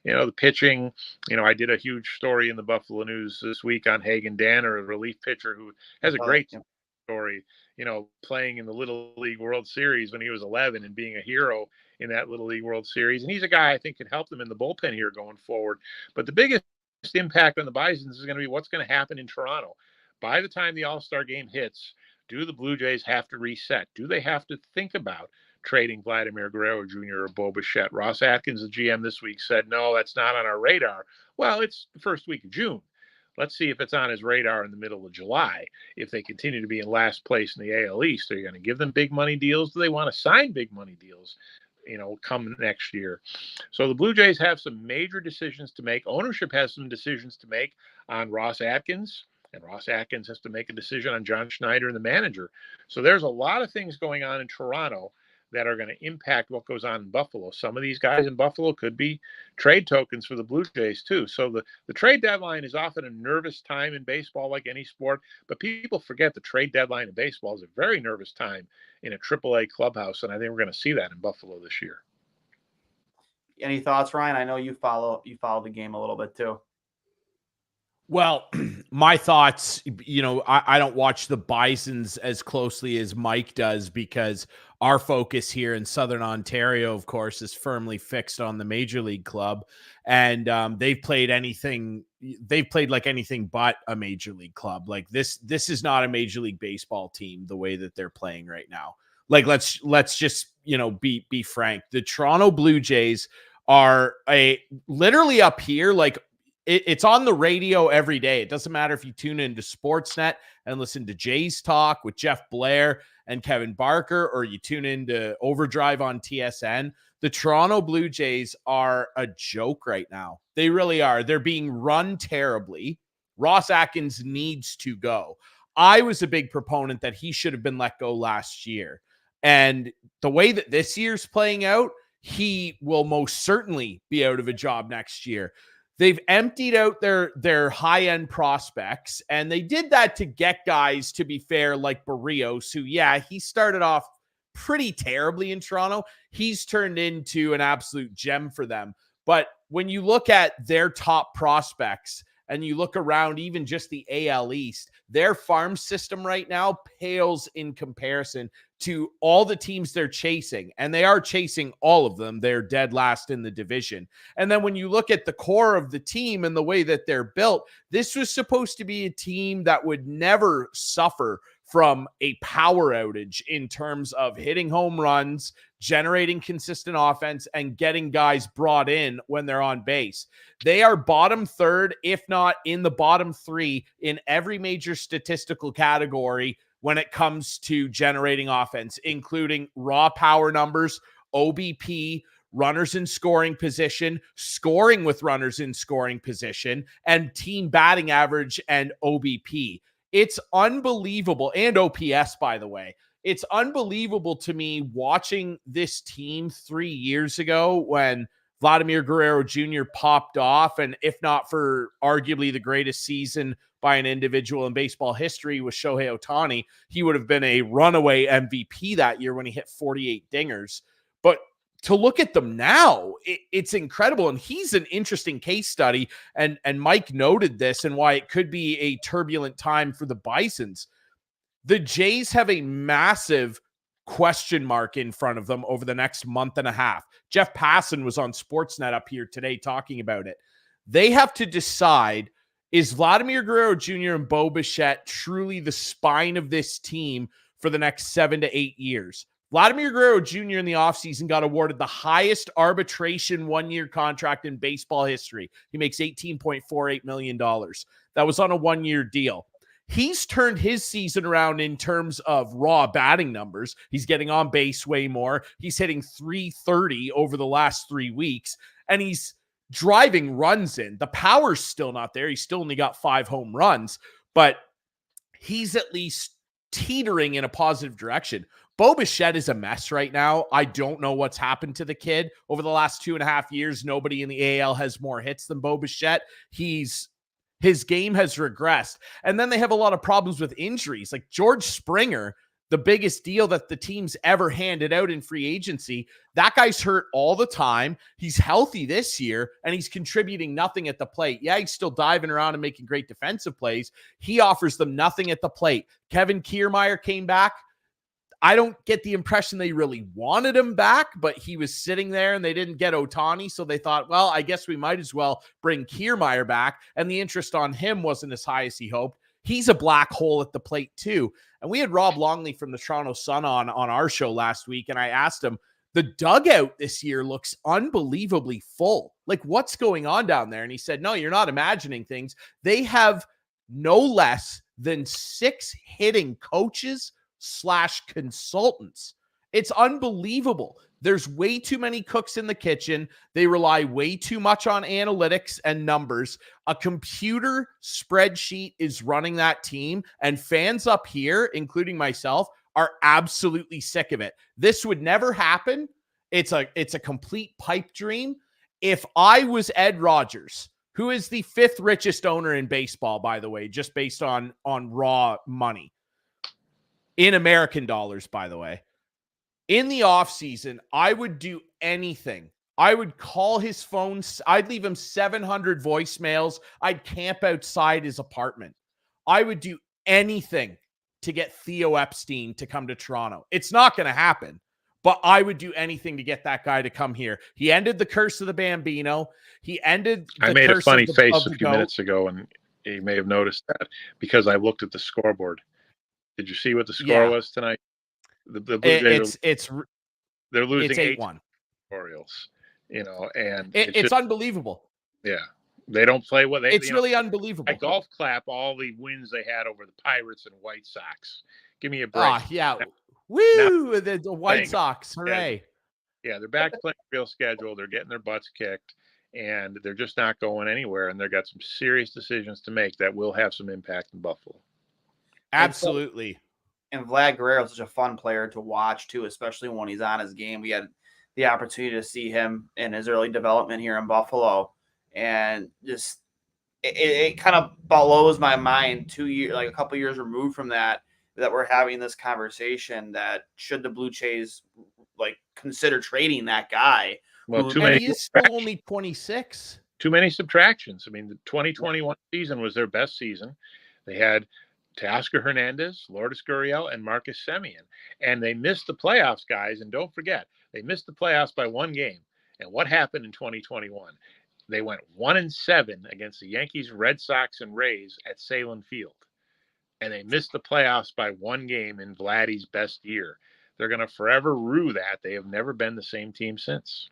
The pitching, I did a huge story in the Buffalo News this week on Hagen Danner, a relief pitcher who has a great story, playing in the Little League World Series when he was 11 and being a hero in that Little League World Series. And he's a guy I think can help them in the bullpen here going forward. But the biggest impact on the Bisons is going to be what's going to happen in Toronto. By the time the All-Star game hits, do the Blue Jays have to reset? Do they have to think about trading Vladimir Guerrero Jr. or Bo Bichette? Ross Atkins, the GM this week, said, no, that's not on our radar. Well, it's the first week of June. Let's see if it's on his radar in the middle of July. If they continue to be in last place in the AL East, are you going to give them big money deals? Do they want to sign big money deals, come next year? So the Blue Jays have some major decisions to make. Ownership has some decisions to make on Ross Atkins. And Ross Atkins has to make a decision on John Schneider and the manager. So there's a lot of things going on in Toronto that are going to impact what goes on in Buffalo. Some of these guys in Buffalo could be trade tokens for the Blue Jays too. So the trade deadline is often a nervous time in baseball, like any sport, but people forget the trade deadline in baseball is a very nervous time in a AAA clubhouse. And I think we're going to see that in Buffalo this year. Any thoughts, Ryan? I know you follow the game a little bit too. Well, my thoughts, I don't watch the Bisons as closely as Mike does, because our focus here in Southern Ontario, of course, is firmly fixed on the Major League club. And they've played like anything but a Major League club. Like this is not a Major League Baseball team the way that they're playing right now. Like, let's just, be frank. The Toronto Blue Jays are literally up here, like, it's on the radio every day. It doesn't matter if you tune into Sportsnet and listen to Jays Talk with Jeff Blair and Kevin Barker, or you tune into Overdrive on TSN. The Toronto Blue Jays are a joke right now. They really are. They're being run terribly. Ross Atkins needs to go. I was a big proponent that he should have been let go last year. And the way that this year's playing out, he will most certainly be out of a job next year. They've emptied out their high-end prospects, and they did that to get guys, to be fair, like Barrios, who, he started off pretty terribly in Toronto. He's turned into an absolute gem for them. But when you look at their top prospects and you look around even just the AL East, their farm system right now pales in comparison to all the teams they're chasing, and they are chasing all of them. They're dead last in the division. And then when you look at the core of the team and the way that they're built, this was supposed to be a team that would never suffer from a power outage in terms of hitting home runs, generating consistent offense, and getting guys brought in when they're on base. They are bottom third, if not in the bottom three, in every major statistical category when it comes to generating offense, including raw power numbers, OBP, runners in scoring position, scoring with runners in scoring position, and team batting average and OBP. It's unbelievable. And OPS, by the way. It's unbelievable to me watching this team 3 years ago when Vladimir Guerrero Jr. popped off, and if not for arguably the greatest season by an individual in baseball history with Shohei Ohtani, he would have been a runaway MVP that year when he hit 48 dingers. But to look at them now, it's incredible. And he's an interesting case study. And Mike noted this and why it could be a turbulent time for the Bisons. The Jays have a massive question mark in front of them over the next month and a half. Jeff Passan was on Sportsnet up here today talking about it. They have to decide, is Vladimir Guerrero Jr. and Bo Bichette truly the spine of this team for the next 7 to 8 years? Vladimir Guerrero Jr. in the offseason got awarded the highest arbitration one-year contract in baseball history. He makes $18.48 million. That was on a one-year deal. He's turned his season around in terms of raw batting numbers. He's getting on base way more. He's hitting .330 over the last 3 weeks, and he's driving runs in. The power's still not there. He's still only got 5 home runs, but he's at least teetering in a positive direction. Bo Bichette is a mess right now. I don't know what's happened to the kid. Over the last 2.5 years, nobody in the AL has more hits than Bo Bichette. His game has regressed. And then they have a lot of problems with injuries. Like George Springer, the biggest deal that the team's ever handed out in free agency, that guy's hurt all the time. He's healthy this year, and he's contributing nothing at the plate. Yeah, he's still diving around and making great defensive plays. He offers them nothing at the plate. Kevin Kiermaier came back. I don't get the impression they really wanted him back, but he was sitting there and they didn't get Ohtani. So they thought, well, I guess we might as well bring Kiermaier back. And the interest on him wasn't as high as he hoped. He's a black hole at the plate too. And we had Rob Longley from the Toronto Sun on our show last week. And I asked him, the dugout this year looks unbelievably full. Like, what's going on down there? And he said, no, you're not imagining things. They have no less than 6 hitting coaches / consultants. It's unbelievable. There's way too many cooks in the kitchen. They rely way too much on analytics and numbers. A computer spreadsheet is running that team, and fans up here, including myself, are absolutely sick of it. This would never happen. It's a complete pipe dream. If I was Ed Rogers, who is the 5th richest owner in baseball, by the way, just based on raw money, in American dollars, by the way, in the offseason, I would do anything. I would call his phone. I'd leave him 700 voicemails. I'd camp outside his apartment. I would do anything to get Theo Epstein to come to Toronto. It's not going to happen, but I would do anything to get that guy to come here. He ended the curse of the Bambino. He ended the I made curse a funny of the, face of a the few goat. minutes ago, and you may have noticed that because I looked at the scoreboard. Did you see what the score was tonight? The Blue Jays they're losing it's 8-1. Orioles, and it's unbelievable. Yeah, they don't play what they. It's really unbelievable. I golf clap all the wins they had over the Pirates and White Sox. Give me a break. Ah, yeah, woo! The White Sox, hooray! Yeah, they're back playing real schedule. They're getting their butts kicked, and they're just not going anywhere. And they've got some serious decisions to make that will have some impact in Buffalo. Absolutely. And Vlad Guerrero is such a fun player to watch too, especially when he's on his game. We had the opportunity to see him in his early development here in Buffalo, and just it kind of blows my mind 2 years, like a couple years removed from that we're having this conversation that should the Blue Jays like consider trading that guy. Well, he is still only 26. Too many subtractions. I mean, the 2021 season was their best season. They had Teoscar Hernandez, Lourdes Gurriel, and Marcus Semien. And they missed the playoffs, guys. And don't forget, they missed the playoffs by one game. And what happened in 2021? They went 1-7 against the Yankees, Red Sox, and Rays at Salem Field. And they missed the playoffs by one game in Vladdy's best year. They're going to forever rue that. They have never been the same team since.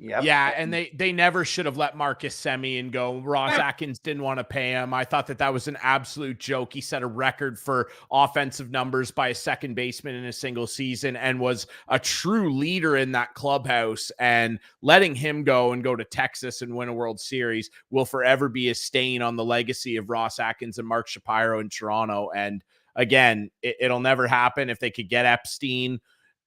Yep. Yeah, and they never should have let Marcus Semien go. Ross Atkins didn't want to pay him. I thought that was an absolute joke. He set a record for offensive numbers by a second baseman in a single season and was a true leader in that clubhouse. And letting him go and go to Texas and win a World Series will forever be a stain on the legacy of Ross Atkins and Mark Shapiro in Toronto. And again, it'll never happen. If they could get Epstein,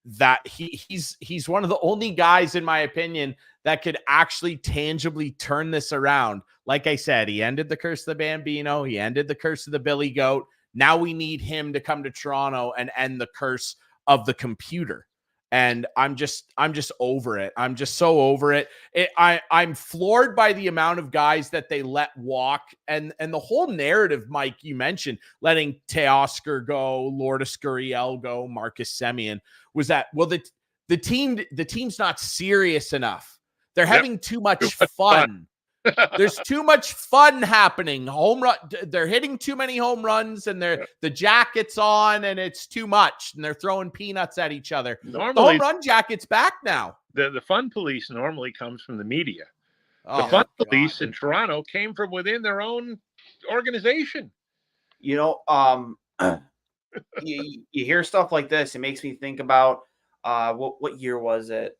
that he's one of the only guys, in my opinion, that could actually tangibly turn this around. Like I said, he ended the curse of the Bambino. He ended the curse of the Billy Goat. Now we need him to come to Toronto and end the curse of the computer. And I'm just over it. I'm just so over it. I'm floored by the amount of guys that they let walk, and the whole narrative, Mike, you mentioned letting Teoscar go, Lourdes Gurriel go, Marcus Semien, was that, well, the team's not serious enough. They're having too much fun. There's too much fun happening. Home run, they're hitting too many home runs, and the jacket's on, and it's too much, and they're throwing peanuts at each other. Normally, the home run jacket's back now. The fun police normally comes from the media. The fun police in Toronto came from within their own organization. You know, you hear stuff like this, it makes me think about what year was it?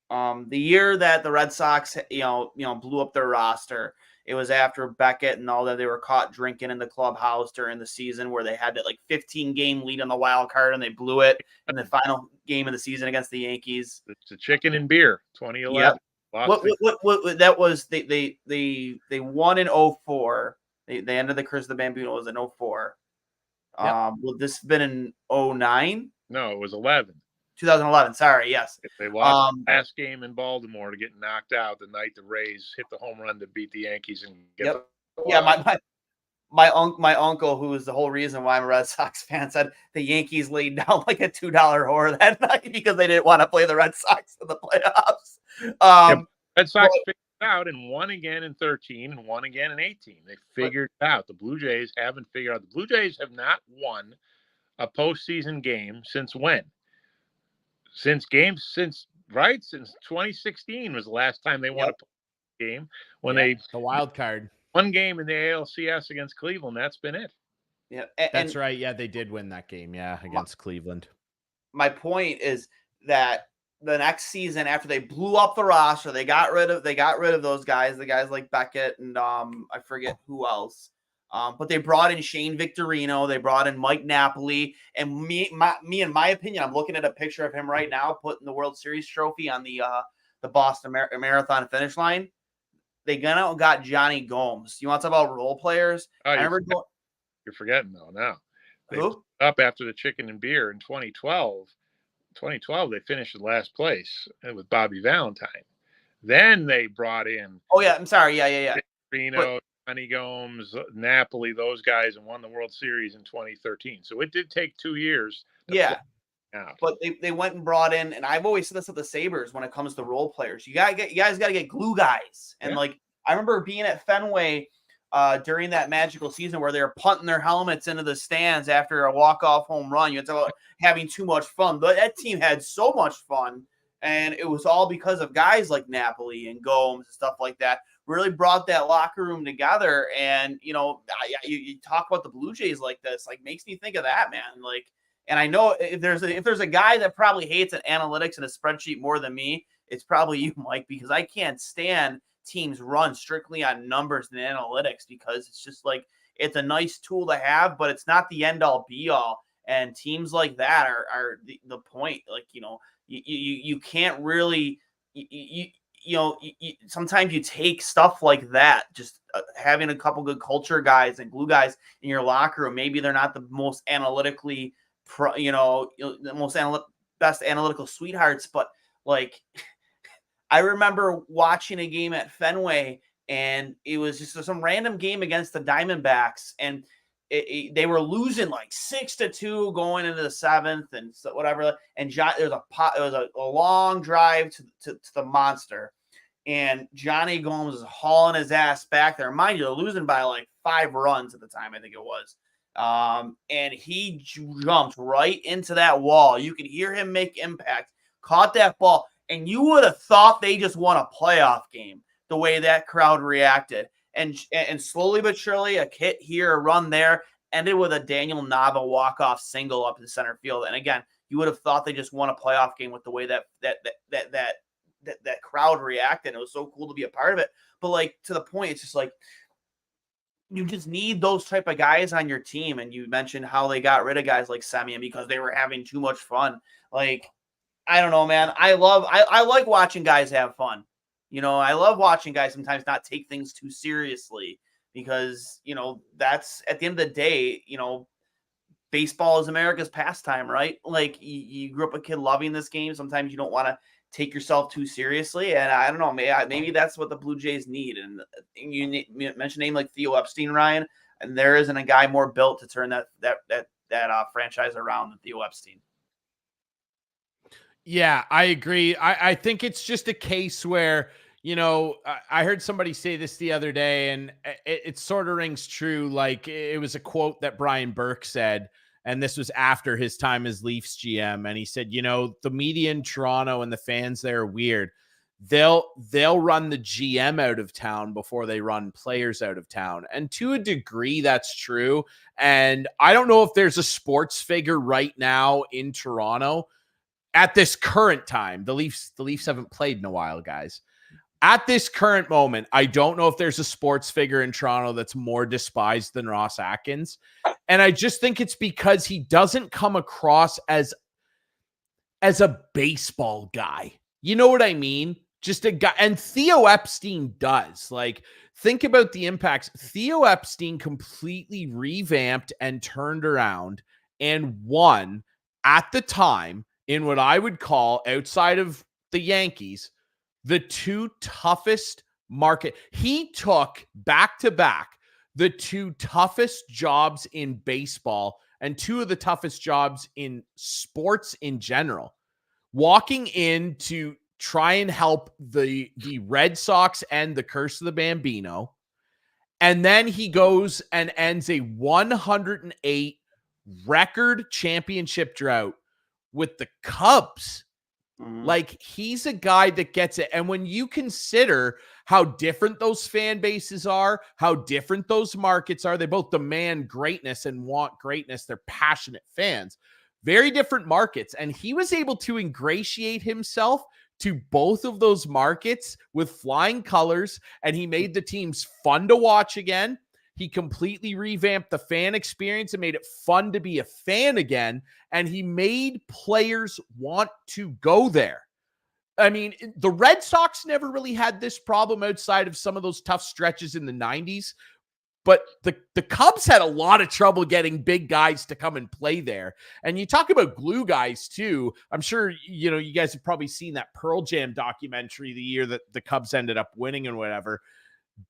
The year that the Red Sox, blew up their roster. It was after Beckett and all that. They were caught drinking in the clubhouse during the season, where they had that 15-game lead on the wild card, and they blew it in the final game of the season against the Yankees. It's a chicken and beer, 2011. Yep. What that was? They won in 2004. They ended the curse of the Bambino was in 2004. Yep. Would this have been in 2009? No, it was 11. 2011. Sorry. Yes. They lost the last game in Baltimore to get knocked out the night the Rays hit the home run to beat the Yankees and get. Yep. My uncle, who is the whole reason why I'm a Red Sox fan, said the Yankees laid down like a $2 whore that night because they didn't want to play the Red Sox in the playoffs. Red Sox figured it out and won again in 2013 and won again in 2018. They figured it out. The Blue Jays haven't figured out. The Blue Jays have not won a postseason game since when? Since 2016 was the last time they won a game, when the wild card. One game in the ALCS against Cleveland. That's been it. Yeah, that's right. Yeah, they did win that game. Yeah, against Cleveland. My point is that the next season, after they blew up the roster, they got rid of those guys. The guys like Beckett and I forget who else. But they brought in Shane Victorino. They brought in Mike Napoli. And me, in my opinion, I'm looking at a picture of him right now, putting the World Series trophy on the Boston Marathon finish line. They went out and got Johnny Gomes. You want to talk about role players? Oh, you're forgetting, though, now. They up after the chicken and beer in 2012. 2012, they finished in last place with Bobby Valentine. Then they brought in. Oh, yeah. I'm sorry. Yeah. Victorino, Johnny Gomes, Napoli, those guys, and won the World Series in 2013. So it did take 2 years. But they went and brought in, and I've always said this with the Sabres when it comes to role players. You guys got to get glue guys. And I remember being at Fenway during that magical season where they were punting their helmets into the stands after a walk-off home run. You talk about having too much fun. But that team had so much fun, and it was all because of guys like Napoli and Gomes and stuff like that. Really brought that locker room together. And, you talk about the Blue Jays like this, makes me think of that, man. And I know if there's a guy that probably hates an analytics and a spreadsheet more than me, it's probably you, Mike, because I can't stand teams run strictly on numbers and analytics, because it's just it's a nice tool to have, but it's not the end all be all. And teams like that are the point. You can't really, sometimes you take stuff like that, just having a couple good culture guys and glue guys in your locker room. Maybe they're not the most analytically best analytical sweethearts, but I remember watching a game at Fenway, and it was just some random game against the Diamondbacks, and they were losing like 6-2 going into the 7th and so whatever. And it was a long drive to the monster. And Johnny Gomes is hauling his ass back there. Mind you, they're losing by like 5 runs at the time, I think it was. And he jumped right into that wall. You could hear him make impact, caught that ball, and you would have thought they just won a playoff game the way that crowd reacted. And slowly but surely, a hit here, a run there, ended with a Daniel Nava walk-off single up to center field. And again, you would have thought they just won a playoff game with the way that crowd reacted. It was so cool to be a part of it. But like, to the point, it's just like, you just need those type of guys on your team. And you mentioned how they got rid of guys like Semyon because they were having too much fun. Like, I don't know, man. I like watching guys have fun. You know, I love watching guys sometimes not take things too seriously because, you know, that's at the end of the day, you know, baseball is America's pastime, right? Like, you grew up a kid loving this game. Sometimes you don't want to take yourself too seriously. And I don't know, maybe that's what the Blue Jays need. And you mentioned a name like Theo Epstein, Ryan, and there isn't a guy more built to turn that franchise around than Theo Epstein. Yeah, I agree. I think it's just a case where, you know, I heard somebody say this the other day, and it sort of rings true. Like, it was a quote that Brian Burke said, and this was after his time as Leafs GM. And he said, you know, the media in Toronto and the fans there are weird. They'll run the GM out of town before they run players out of town. And to a degree, that's true. And I don't know if there's a sports figure right now in Toronto at this current time. The Leafs haven't played in a while, guys. At this current moment, I don't know if there's a sports figure in Toronto that's more despised than Ross Atkins. And I just think it's because he doesn't come across as a baseball guy. You know what I mean? Just a guy. And Theo Epstein does. Like, think about the impacts. Theo Epstein completely revamped and turned around and won at the time in what I would call, outside of the Yankees, the 2 toughest market. He took back-to-back the 2 toughest jobs in baseball and 2 of the toughest jobs in sports in general. Walking in to try and help the Red Sox end the curse of the Bambino. And then he goes and ends a 108 record championship drought with the Cubs. Like, he's a guy that gets it. And when you consider how different those fan bases are, how different those markets are, they both demand greatness and want greatness. They're passionate fans, very different markets. And he was able to ingratiate himself to both of those markets with flying colors. And he made the teams fun to watch again. He completely revamped the fan experience and made it fun to be a fan again. And he made players want to go there. I mean, the Red Sox never really had this problem outside of some of those tough stretches in the 90s. But the Cubs had a lot of trouble getting big guys to come and play there. And you talk about glue guys too. I'm sure, you know, you guys have probably seen that Pearl Jam documentary the year that the Cubs ended up winning and whatever.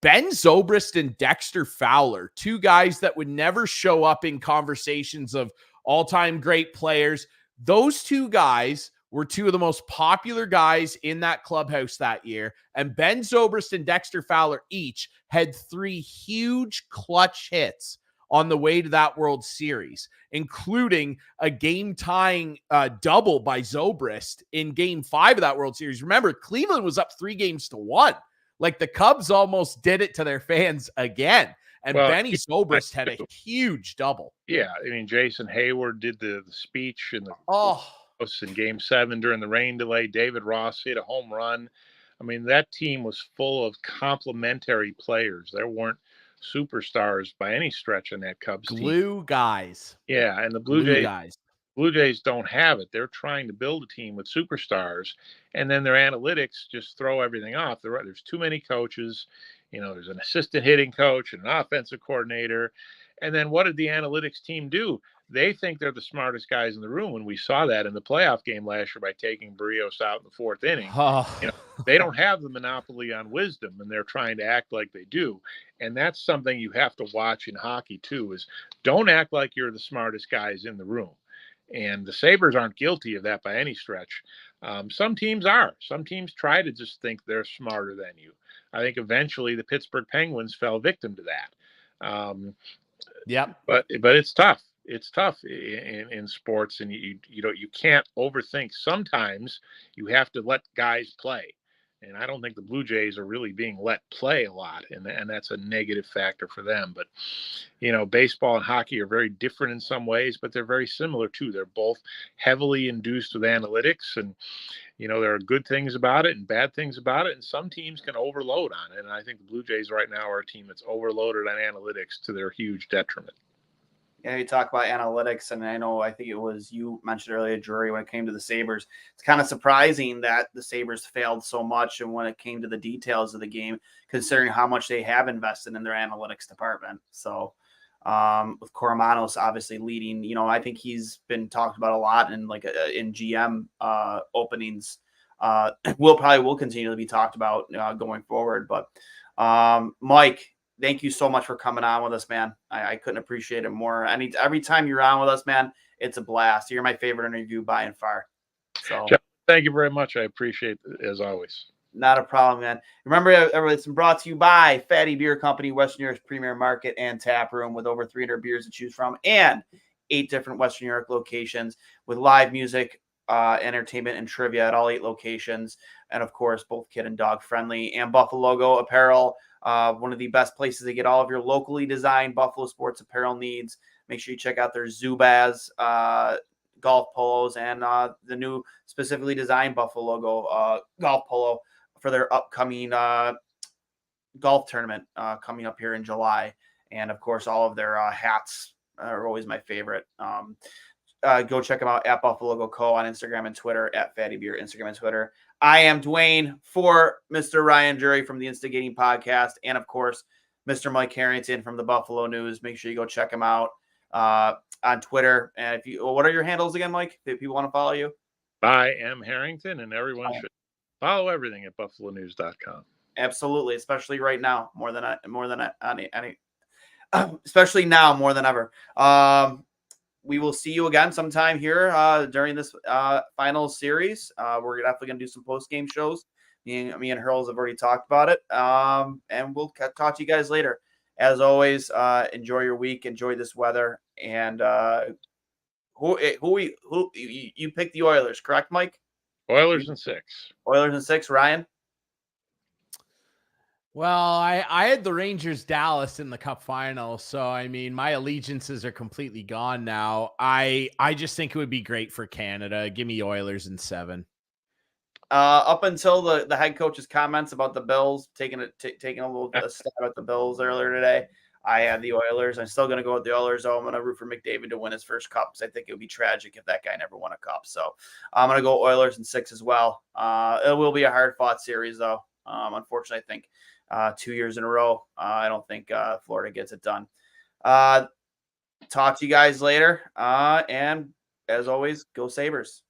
Ben Zobrist and Dexter Fowler, 2 guys that would never show up in conversations of all-time great players. Those 2 guys were 2 of the most popular guys in that clubhouse that year. And Ben Zobrist and Dexter Fowler each had 3 huge clutch hits on the way to that World Series, including a game-tying double by Zobrist in Game 5 of that World Series. Remember, Cleveland was up 3-1. Like, the Cubs almost did it to their fans again. And Benny Zobrist had a huge double. Yeah, I mean, Jason Hayward did the speech in in Game 7 during the rain delay. David Ross hit a home run. I mean, that team was full of complementary players. There weren't superstars by any stretch on that Cubs team. Glue guys. Yeah, and the Blue Jays don't have it. They're trying to build a team with superstars, and then their analytics just throw everything off. There's too many coaches. You know, there's an assistant hitting coach and an offensive coordinator. And then what did the analytics team do? They think they're the smartest guys in the room. And we saw that in the playoff game last year by taking Barrios out in the 4th inning. Oh. You know, They don't have the monopoly on wisdom, and they're trying to act like they do. And that's something you have to watch in hockey too, is don't act like you're the smartest guys in the room. And the Sabres aren't guilty of that by any stretch. Some teams are. Some teams try to just think they're smarter than you. I think eventually the Pittsburgh Penguins fell victim to that. Yep. But it's tough. It's tough in sports, and you can't overthink. Sometimes you have to let guys play, and I don't think the Blue Jays are really being let play a lot, and that's a negative factor for them. But baseball and hockey are very different in some ways, but they're very similar too. They're both heavily induced with analytics, and there are good things about it and bad things about it, and some teams can overload on it. And I think the Blue Jays right now are a team that's overloaded on analytics to their huge detriment. You talk about analytics, and I think it was you mentioned earlier, Drury, when it came to the Sabres. It's kind of surprising that the Sabres failed so much, and when it came to the details of the game, considering how much they have invested in their analytics department. So with Koromanos obviously leading, I think he's been talked about a lot in in GM openings. Will continue to be talked about going forward. But Mike, thank you so much for coming on with us, man. I couldn't appreciate it more. Every time you're on with us, man, it's a blast. You're my favorite interview by and far. So thank you very much. I appreciate it as always. Not a problem, man. Remember, everybody, it's been brought to you by Fatty Beer Company, Western Europe's premier market and tap room with over 300 beers to choose from and 8 different Western Europe locations with live music, entertainment, and trivia at all 8 locations. And, of course, both kid and dog friendly. And Buffalo Logo Apparel, one of the best places to get all of your locally designed Buffalo sports apparel needs. Make sure you check out their Zubaz golf polos and the new specifically designed Buffalo Logo golf polo for their upcoming golf tournament coming up here in July. And, of course, all of their hats are always my favorite. Go check them out at Buffalo Logo Co. on Instagram and Twitter, at Fatty Beer, Instagram and Twitter. I am Duane for Mr. Ryan Drury from the Instigating Podcast, and, of course, Mr. Mike Harrington from the Buffalo News. Make sure you go check him out on Twitter. And what are your handles again, Mike, if people want to follow you? I am Harrington, and everyone should follow everything at buffalonews.com. Absolutely, especially right now, more than any, especially now more than ever. We will see you again sometime here during this final series. We're definitely going to do some post-game shows. Me and Hurls have already talked about it. And we'll talk to you guys later. As always, enjoy your week. Enjoy this weather. And you picked the Oilers, correct, Mike? Oilers in 6. Oilers in 6, Ryan? Well, I had the Rangers Dallas in the Cup Finals, so I mean my allegiances are completely gone now. I just think it would be great for Canada. Give me Oilers in 7. Up until the head coach's comments about the Bills taking a little stab at the Bills earlier today, I had the Oilers. I'm still going to go with the Oilers. I'm going to root for McDavid to win his first cup because I think it would be tragic if that guy never won a cup. So I'm going to go Oilers in 6 as well. It will be a hard-fought series, though. Unfortunately, I think 2 years in a row, I don't think Florida gets it done. Talk to you guys later. And as always, go Sabres.